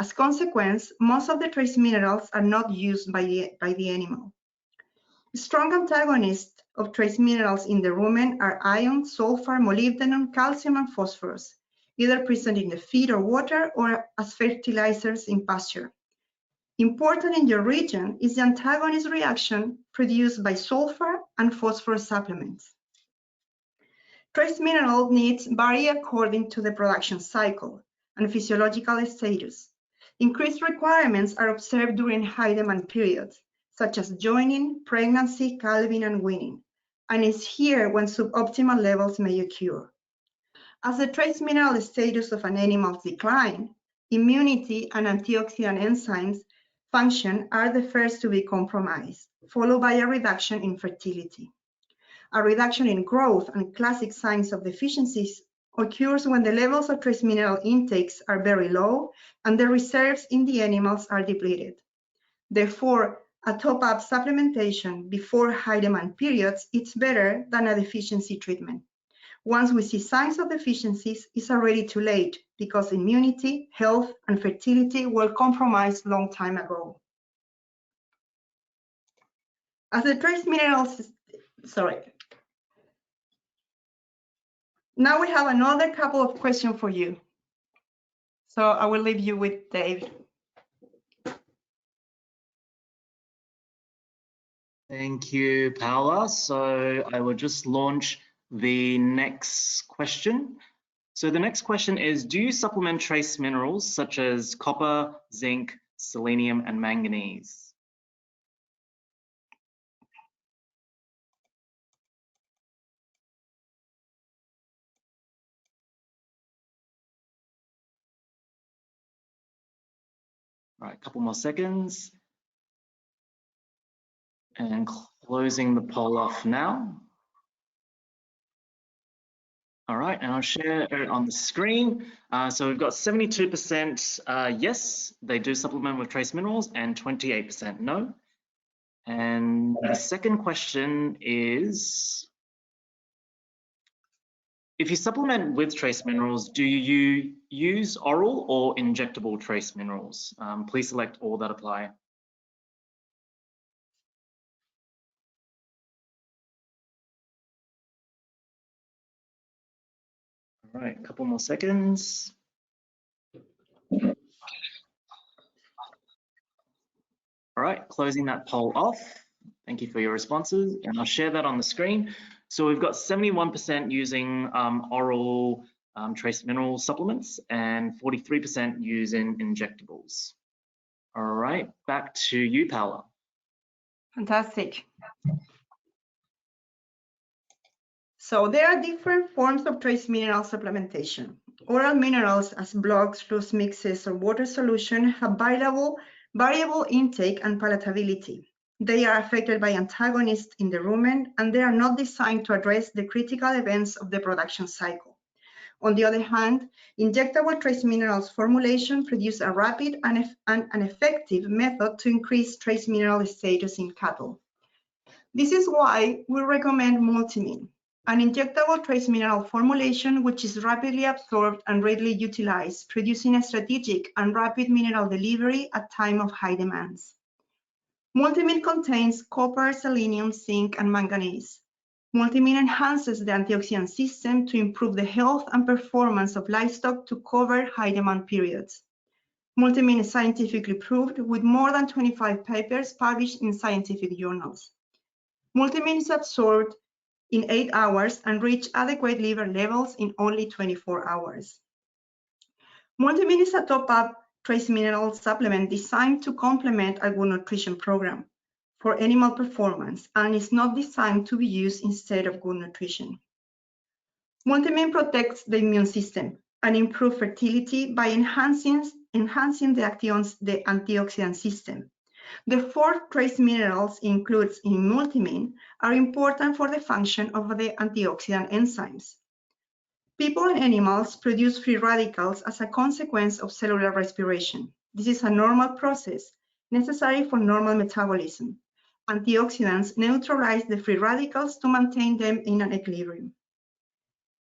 As a consequence, most of the trace minerals are not used by the animal. Strong antagonists of trace minerals in the rumen are iron, sulfur, molybdenum, calcium, and phosphorus, either present in the feed or water or as fertilizers in pasture. Important in your region is the antagonist reaction produced by sulfur and phosphorus supplements. Trace mineral needs vary according to the production cycle and physiological status. Increased requirements are observed during high demand periods, such as joining, pregnancy, calving, and weaning, and is here when suboptimal levels may occur. As the trace mineral status of an animal decline, immunity and antioxidant enzymes function are the first to be compromised, followed by a reduction in fertility. A reduction in growth and classic signs of deficiencies occurs when the levels of trace mineral intakes are very low and the reserves in the animals are depleted. Therefore, a top-up supplementation before high demand periods is better than a deficiency treatment. Once we see signs of deficiencies, it's already too late because immunity, health, and fertility were compromised long time ago. As the trace minerals, Now we have another couple of questions for you. So I will leave you with Dave. Thank you, Paula. So I will just launch the next question. So the next question is, do you supplement trace minerals such as copper, zinc, selenium, and manganese? All right, a couple more seconds. And closing the poll off now. All right, and I'll share it on the screen. So we've got 72% yes, they do supplement with trace minerals, and 28% no. And the second question is, if you supplement with trace minerals, do you use oral or injectable trace minerals? Please select all that apply. All right, a couple more seconds. All right, closing that poll off. Thank you for your responses, and I'll share that on the screen. So we've got 71% using oral trace mineral supplements and 43% using injectables. All right, back to you, Paula. Fantastic. So there are different forms of trace mineral supplementation. Oral minerals as blocks, loose mixes, or water solution have variable intake and palatability. They are affected by antagonists in the rumen, and they are not designed to address the critical events of the production cycle. On the other hand, injectable trace minerals formulation produce a rapid and an effective method to increase trace mineral status in cattle. This is why we recommend multimin, an injectable trace mineral formulation which is rapidly absorbed and readily utilized, producing a strategic and rapid mineral delivery at time of high demands. Multimin contains copper, selenium, zinc, and manganese. Multimin enhances the antioxidant system to improve the health and performance of livestock to cover high demand periods. Multimin is scientifically proved with more than 25 papers published in scientific journals. Multimin is absorbed in 8 hours and reach adequate liver levels in only 24 hours. Multimin is a top-up trace mineral supplement designed to complement a good nutrition program for animal performance and is not designed to be used instead of good nutrition. Multimin protects the immune system and improves fertility by enhancing the antioxidant system. The 4 trace minerals included in multimin are important for the function of the antioxidant enzymes. People and animals produce free radicals as a consequence of cellular respiration. This is a normal process necessary for normal metabolism. Antioxidants neutralize the free radicals to maintain them in an equilibrium.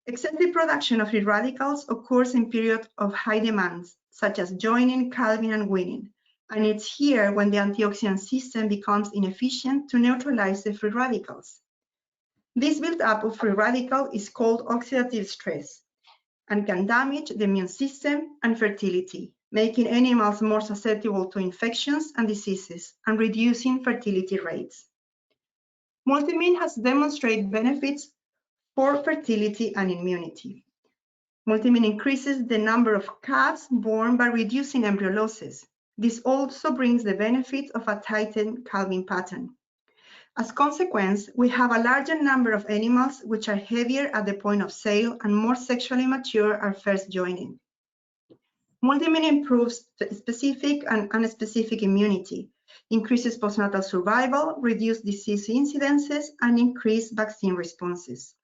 Excessive production of free radicals occurs in periods of high demands, such as joining, calving, and weaning. And it's here when the antioxidant system becomes inefficient to neutralize the free radicals. This buildup of free radical is called oxidative stress and can damage the immune system and fertility, making animals more susceptible to infections and diseases and reducing fertility rates. Multimin has demonstrated benefits for fertility and immunity. Multimin increases the number of calves born by reducing embryo losses. This also brings the benefit of a tightened calving pattern. As a consequence, we have a larger number of animals which are heavier at the point of sale and more sexually mature at first joining. Multimin improves specific and unspecific immunity, increases postnatal survival, reduces disease incidences, and increases vaccine responses.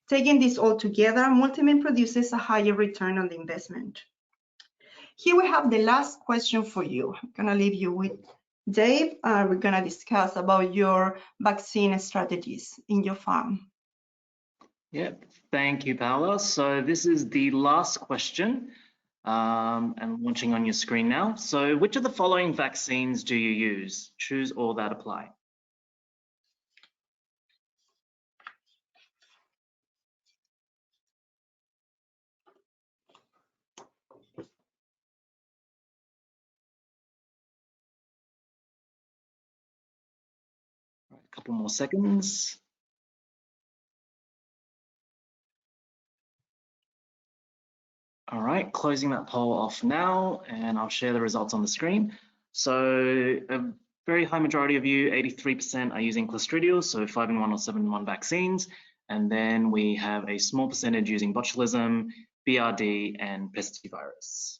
Taking this all together, Multimin produces a higher return on the investment. Here we have the last question for you. I'm gonna leave you with Dave. We're gonna discuss about your vaccine strategies in your farm. Yep, thank you, Paula. So this is the last question and launching on your screen now. So which of the following vaccines do you use? Choose all that apply. A couple more seconds. All right, closing that poll off now, and I'll share the results on the screen. So a very high majority of you, 83%, are using Clostridial, so 5-in-1 or 7-in-1 vaccines. And then we have a small percentage using botulism, BRD, and pestivirus.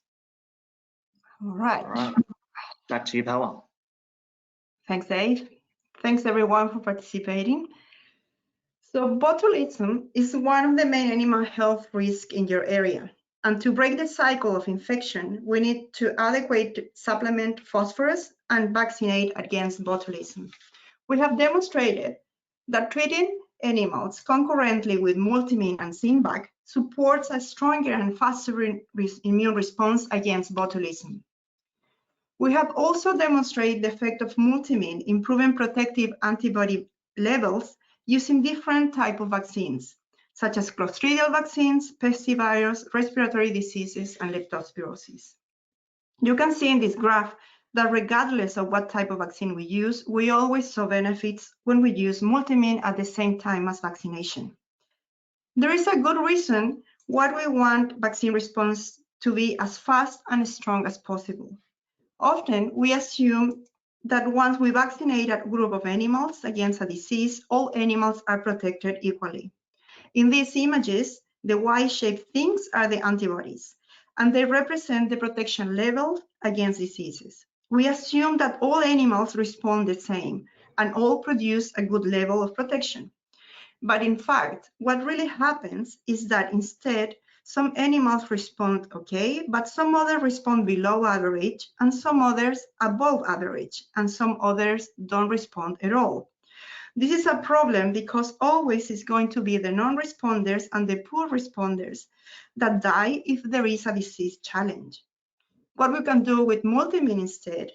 All right. All right, back to you, Paula. Thanks, Dave. Thanks, everyone, for participating. So botulism is one of the main animal health risks in your area. And to break the cycle of infection, we need to adequately supplement phosphorus and vaccinate against botulism. We have demonstrated that treating animals concurrently with Multimin and Zinvac supports a stronger and faster immune response against botulism. We have also demonstrated the effect of Multimin improving protective antibody levels using different types of vaccines, such as Clostridial vaccines, pestivirus, respiratory diseases, and leptospirosis. You can see in this graph that regardless of what type of vaccine we use, we always saw benefits when we use Multimin at the same time as vaccination. There is a good reason why we want vaccine response to be as fast and strong as possible. Often, we assume that once we vaccinate a group of animals against a disease, all animals are protected equally. In these images, the Y-shaped things are the antibodies, and they represent the protection level against diseases. We assume that all animals respond the same and all produce a good level of protection. But in fact, what really happens is that instead, some animals respond okay, but some others respond below average, and some others above average, and some others don't respond at all. This is a problem because always it's going to be the non-responders and the poor responders that die if there is a disease challenge. What we can do with Multimin instead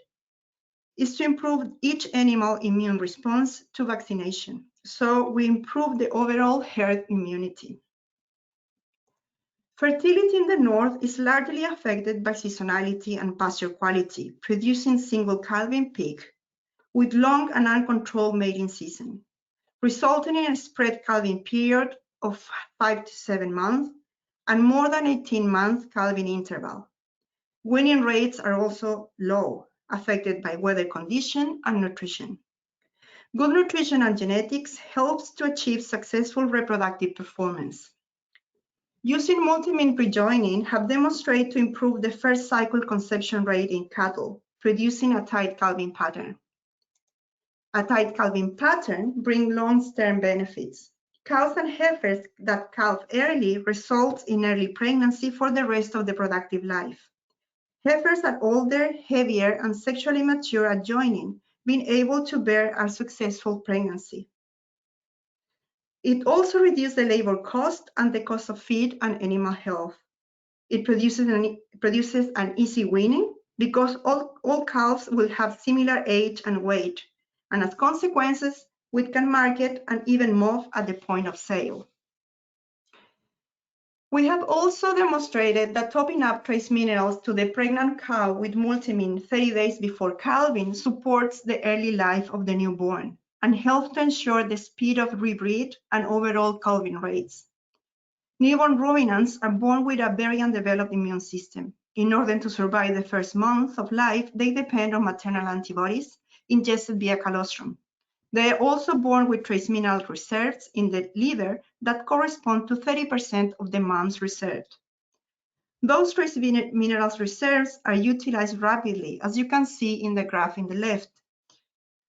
is to improve each animal immune response to vaccination. So we improve the overall herd immunity. Fertility in the north is largely affected by seasonality and pasture quality, producing single calving peak with long and uncontrolled mating season, resulting in a spread calving period of 5 to 7 months and more than 18-month calving interval. Weaning rates are also low, affected by weather condition and nutrition. Good nutrition and genetics helps to achieve successful reproductive performance. Using Multimin pre-joining have demonstrated to improve the first cycle conception rate in cattle, producing a tight calving pattern. A tight calving pattern brings long-term benefits. Cows and heifers that calve early results in early pregnancy for the rest of the productive life. Heifers are older, heavier, and sexually mature at joining, being able to bear a successful pregnancy. It also reduces the labor cost and the cost of feed and animal health. It produces an easy weaning because all calves will have similar age and weight, and as consequences, we can market and even move at the point of sale. We have also demonstrated that topping up trace minerals to the pregnant cow with Multimin 30 days before calving supports the early life of the newborn and helps to ensure the speed of rebreed and overall calving rates. Newborn ruminants are born with a very undeveloped immune system. In order to survive the first month of life, they depend on maternal antibodies ingested via colostrum. They are also born with trace mineral reserves in the liver that correspond to 30% of the mom's reserve. Those trace minerals reserves are utilized rapidly, as you can see in the graph in the left,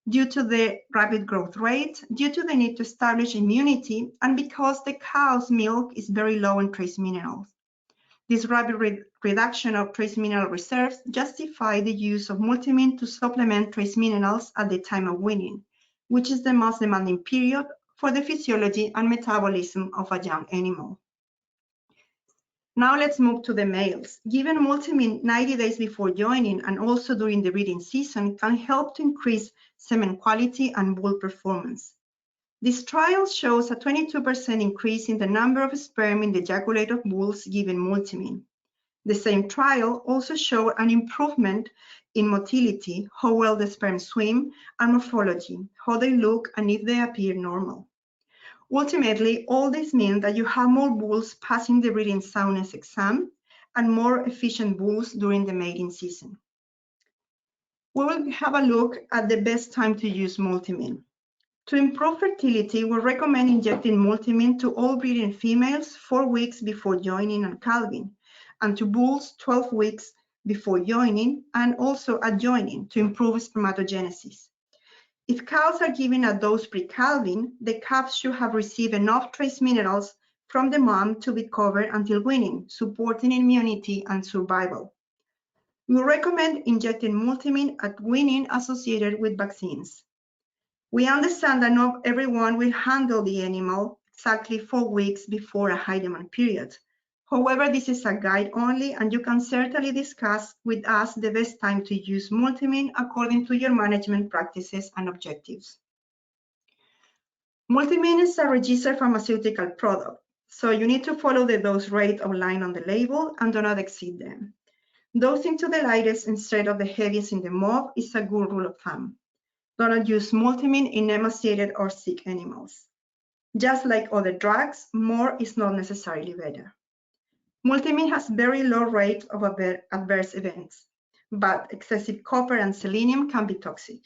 due to the rapid growth rate, due to the need to establish immunity, and because the cow's milk is very low in trace minerals. This rapid reduction of trace mineral reserves justify the use of multimin to supplement trace minerals at the time of weaning, which is the most demanding period for the physiology and metabolism of a young animal. Now let's move to the males. Given multimin 90 days before joining and also during the breeding season can help to increase semen quality and bull performance. This trial shows a 22% increase in the number of sperm in the ejaculate of bulls given multimin. The same trial also showed an improvement in motility, how well the sperm swim, and morphology, how they look and if they appear normal. Ultimately, all this means that you have more bulls passing the breeding soundness exam and more efficient bulls during the mating season. We will have a look at the best time to use multimin. To improve fertility, we recommend injecting multimin to all breeding females 4 weeks before joining and calving, and to bulls 12 weeks before joining and also at joining to improve spermatogenesis. If cows are given a dose pre-calving, the calves should have received enough trace minerals from the mom to be covered until weaning, supporting immunity and survival. We recommend injecting multimin at weaning associated with vaccines. We understand that not everyone will handle the animal exactly 4 weeks before a high demand period. However, this is a guide only, and you can certainly discuss with us the best time to use multimin according to your management practices and objectives. Multimin is a registered pharmaceutical product, so you need to follow the dose rate outlined on the label and do not exceed them. Dosing to the lightest instead of the heaviest in the mob is a good rule of thumb. Do not use multimin in emaciated or sick animals. Just like other drugs, more is not necessarily better. Multimin has very low rates of adverse events, but excessive copper and selenium can be toxic.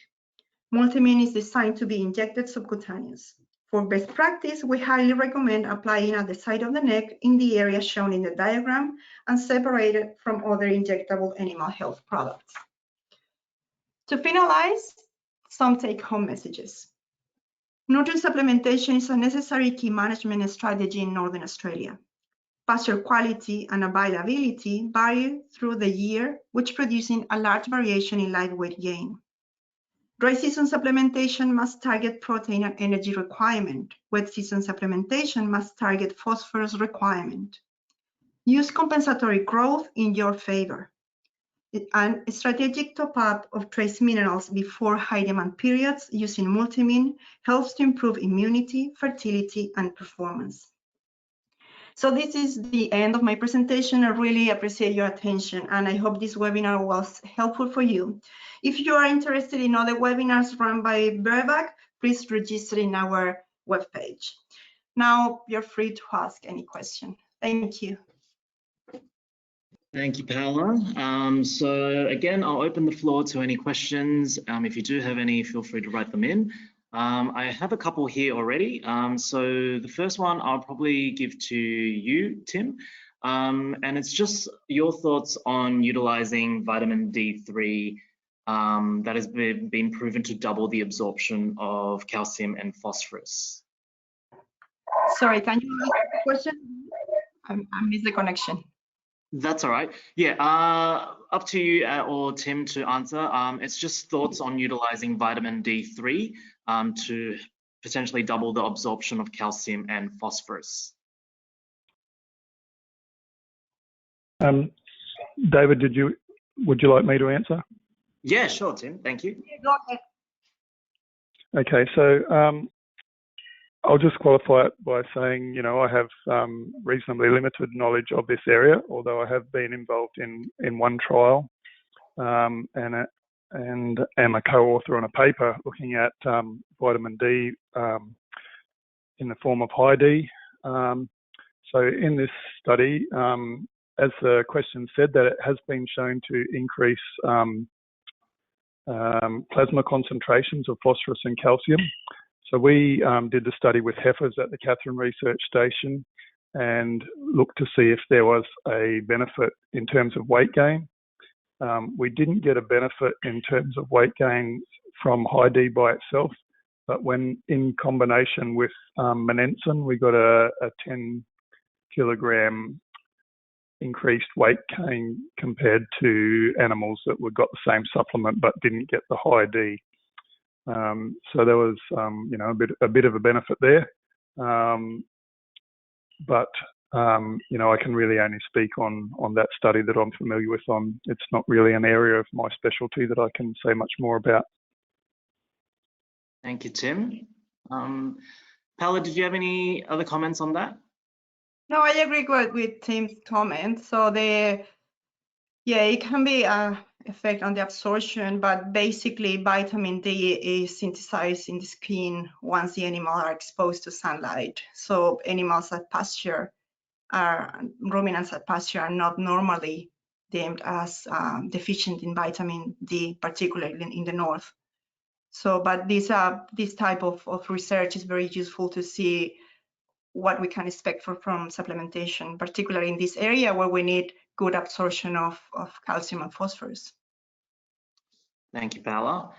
Multimin is designed to be injected subcutaneous. For best practice, we highly recommend applying at the side of the neck in the area shown in the diagram and separated from other injectable animal health products. To finalize, some take-home messages. Nutrient supplementation is a necessary key management strategy in Northern Australia. Pasture quality and availability vary through the year, which producing a large variation in live weight gain. Dry season supplementation must target protein and energy requirement. Wet season supplementation must target phosphorus requirement. Use compensatory growth in your favor. And a strategic top-up of trace minerals before high demand periods using multimin helps to improve immunity, fertility, and performance. So this is the end of my presentation. I really appreciate your attention, and I hope this webinar was helpful for you. If you are interested in other webinars run by Verbac, please register in our webpage. Now you're free to ask any question. Thank you. Thank you, Paola. So again, I'll open the floor to any questions. If you do have any, feel free to write them in. I have a couple here already. So the first one I'll probably give to you, Tim. And it's just your thoughts on utilizing vitamin D3 that has been proven to double the absorption of calcium and phosphorus. Sorry, can you repeat the question? I missed the connection. That's all right. Yeah, up to you or Tim to answer. It's just thoughts on utilizing vitamin D3 to potentially double the absorption of calcium and phosphorus. David, would you like me to answer? Yeah, sure, Tim. Thank you. Yeah, go ahead. Okay, so I'll just qualify it by saying, I have reasonably limited knowledge of this area, although I have been involved in one trial and am a co-author on a paper looking at vitamin D in the form of high D. So in this study, as the question said, that it has been shown to increase plasma concentrations of phosphorus and calcium. So we did the study with heifers at the Katherine Research Station, and looked to see if there was a benefit in terms of weight gain. We didn't get a benefit in terms of weight gain from high D by itself, but when in combination with monensin, we got a 10 kilogram increased weight gain compared to animals that got the same supplement but didn't get the high D. So there was, a bit of a benefit there. But I can really only speak on that study that I'm familiar with. It's not really an area of my specialty that I can say much more about. Thank you, Tim. Paula, did you have any other comments on that? No, I agree with Tim's comment. So it can be an effect on the absorption, but basically vitamin D is synthesized in the skin once the animals are exposed to sunlight. So animals at pasture ruminants at pasture are not normally deemed as deficient in vitamin D, particularly in the north. So, but this type of research is very useful to see what we can expect from supplementation, particularly in this area where we need good absorption of calcium and phosphorus. Thank you, Paula.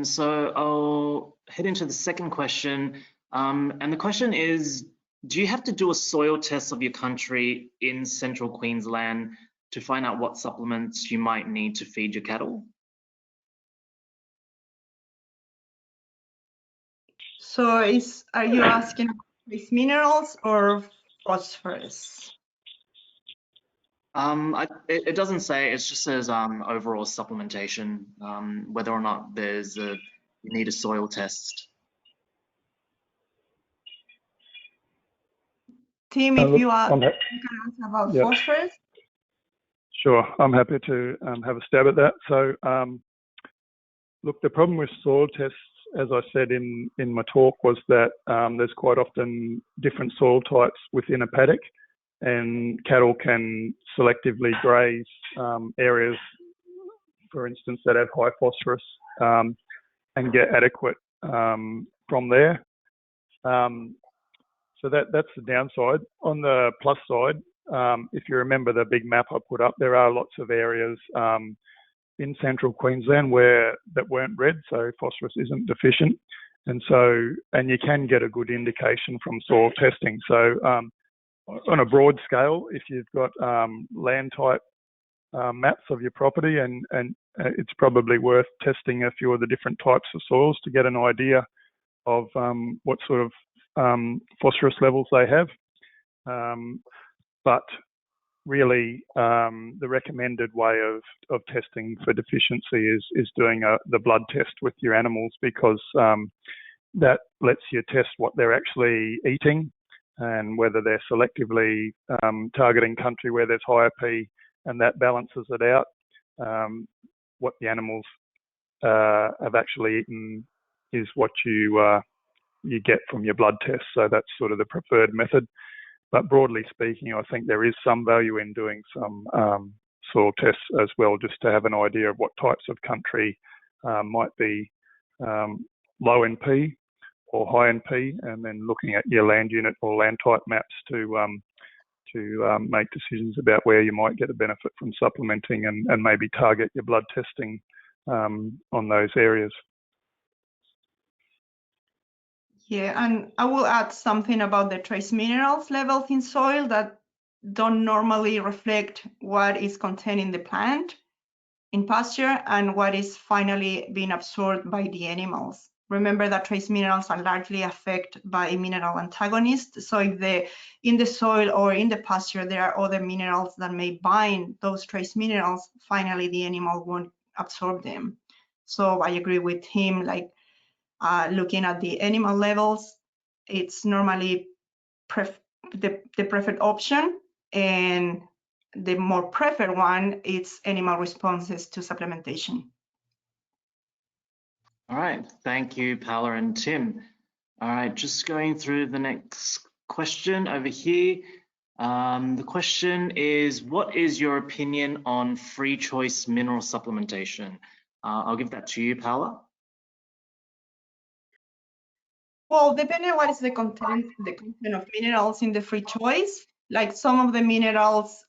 So I'll head into the second question. And the question is, do you have to do a soil test of your country in central Queensland to find out what supplements you might need to feed your cattle? So are you asking about trace minerals or phosphorus? It doesn't say, it just says overall supplementation, whether or not you need a soil test. Tim, if you can answer about phosphorus. Sure, I'm happy to have a stab at that. So, look, the problem with soil tests, as I said in my talk, was that there's quite often different soil types within a paddock, and cattle can selectively graze areas, for instance, that have high phosphorus and get adequate from there. So that's the downside. On the plus side, if you remember the big map I put up, there are lots of areas in central Queensland that weren't red, so phosphorus isn't deficient, and you can get a good indication from soil testing. So on a broad scale, if you've got land type maps of your property, and it's probably worth testing a few of the different types of soils to get an idea of what sort of phosphorus levels they have. But really, the recommended way of testing for deficiency is doing the blood test with your animals, because that lets you test what they're actually eating and whether they're selectively targeting country where there's higher P, and that balances it out. What the animals have actually eaten is what you get from your blood test. So that's sort of the preferred method. But broadly speaking, I think there is some value in doing some soil tests as well, just to have an idea of what types of country might be low in P or high in P, and then looking at your land unit or land type maps to make decisions about where you might get a benefit from supplementing, and maybe target your blood testing on those areas. Yeah, and I will add something about the trace minerals levels in soil that don't normally reflect what is contained in the plant in pasture and what is finally being absorbed by the animals. Remember that trace minerals are largely affected by mineral antagonists. So if in the soil or in the pasture there are other minerals that may bind those trace minerals, finally the animal won't absorb them. So I agree with him, like looking at the animal levels, it's normally the preferred option, and the more preferred one is animal responses to supplementation. All right, thank you, Paula and Tim. All right, just going through the next question over here. The question is, what is your opinion on free choice mineral supplementation? I'll give that to you, Paula. Well, depending on what is the content of minerals in the free choice, like some of the minerals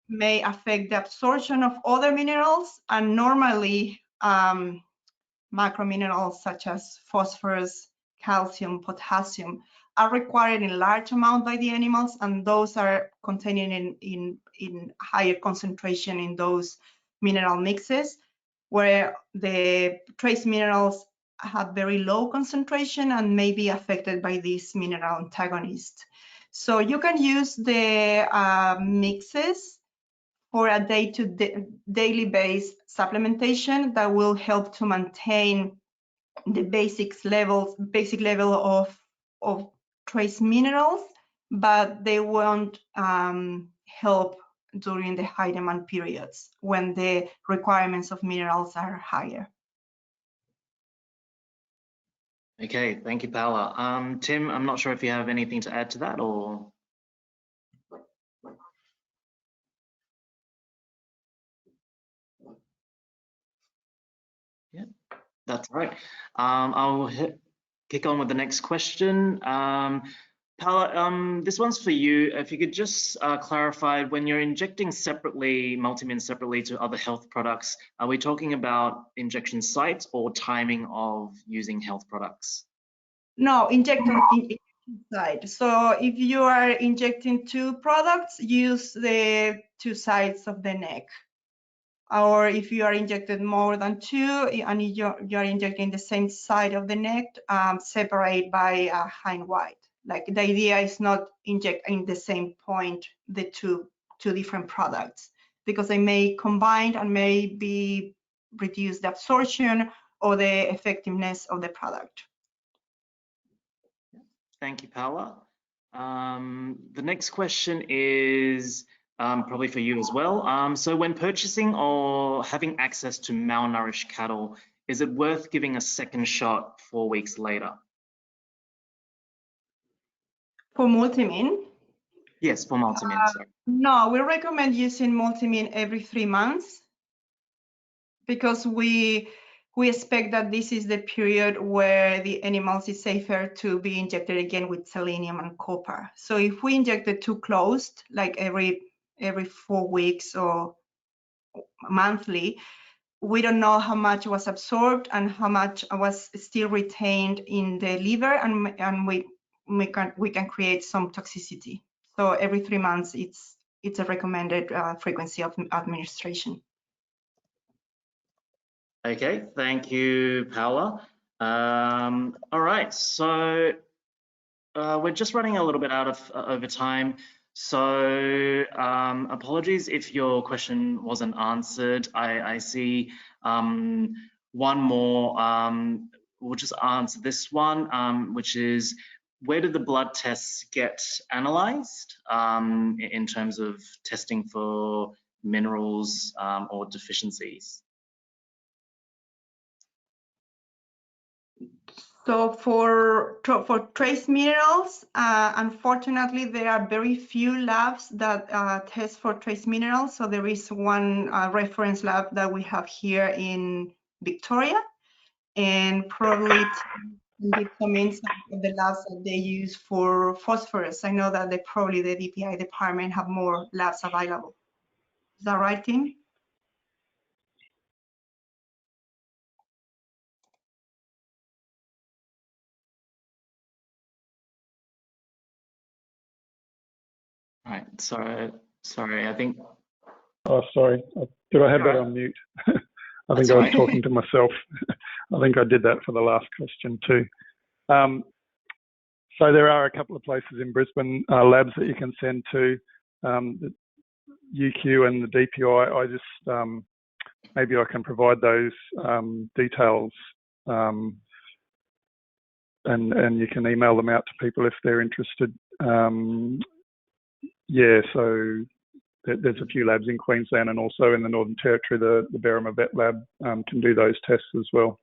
may affect the absorption of other minerals, and normally macro minerals such as phosphorus, calcium, potassium are required in large amount by the animals, and those are contained in higher concentration in those mineral mixes, where the trace minerals have very low concentration and may be affected by this mineral antagonist. So you can use the mixes for a daily based supplementation that will help to maintain the basic level of trace minerals, but they won't help during the high demand periods when the requirements of minerals are higher. Okay, thank you, Paula. Tim, I'm not sure if you have anything to add to that, or? Yeah, that's right. I'll kick on with the next question. Paula, this one's for you. If you could just clarify, when you're injecting separately, multimin separately to other health products, are we talking about injection sites or timing of using health products? No, injection site. So if you are injecting 2 products, use the 2 sides of the neck. Or if you are injected more than 2 and you're injecting the same side of the neck, separate by hind white. Like the idea is not injecting the same point the two different products, because they may combine and maybe reduce the absorption or the effectiveness of the product. Thank you, Paula. The next question is probably for you as well. So when purchasing or having access to malnourished cattle, is it worth giving a second shot 4 weeks later? For multimin? Yes, for multimin, sorry. No, we recommend using multimin every 3 months, because we expect that this is the period where the animals is safer to be injected again with selenium and copper. So if we inject it too close, like every 4 weeks or monthly, we don't know how much was absorbed and how much was still retained in the liver, and we can create some toxicity. So every 3 months, it's a recommended frequency of administration. Okay, thank you, Paula. All right, so we're just running a little bit out of over time. So apologies if your question wasn't answered. I see one more. We'll just answer this one, which is, where do the blood tests get analyzed in terms of testing for minerals or deficiencies? So for trace minerals, unfortunately, there are very few labs that test for trace minerals. So there is one reference lab that we have here in Victoria, and probably give some insight of the labs that they use for phosphorus. I know that probably the DPI department have more labs available. Is that right, Tim? All right, sorry, I think. Oh, sorry. Did I have that on mute? I think I was talking to myself. I think I did that for the last question too. So there are a couple of places in Brisbane, labs that you can send to, the UQ and the DPI. I just, maybe I can provide those details, and you can email them out to people if they're interested. Yeah, so there's a few labs in Queensland and also in the Northern Territory. The Berrima Vet Lab can do those tests as well.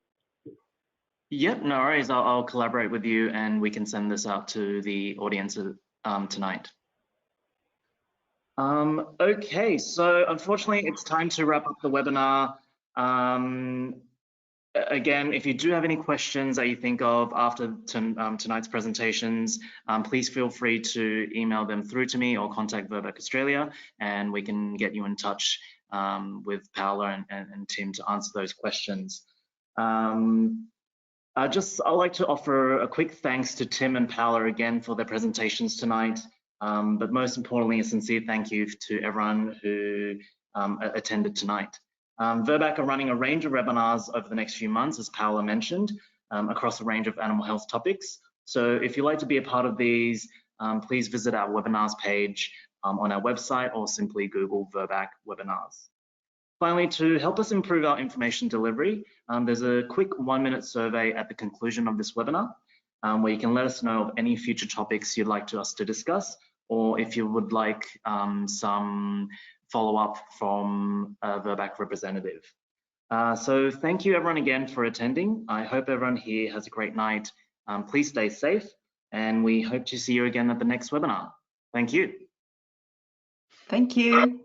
Yep, no worries. I'll collaborate with you and we can send this out to the audience tonight. Okay, so unfortunately it's time to wrap up the webinar. Again, if you do have any questions that you think of after tonight's presentations, please feel free to email them through to me or contact Verbac Australia, and we can get you in touch with Paola and Tim to answer those questions. I'd like to offer a quick thanks to Tim and Paola again for their presentations tonight, but most importantly, a sincere thank you to everyone who attended tonight. Verbac are running a range of webinars over the next few months, as Paola mentioned, across a range of animal health topics. So if you'd like to be a part of these, please visit our webinars page on our website or simply Google Verbac webinars. Finally, to help us improve our information delivery, there's a quick 1-minute survey at the conclusion of this webinar where you can let us know of any future topics you'd like us to discuss, or if you would like some follow-up from a Verbac representative. So thank you everyone again for attending. I hope everyone here has a great night. Please stay safe, and we hope to see you again at the next webinar. Thank you. Thank you.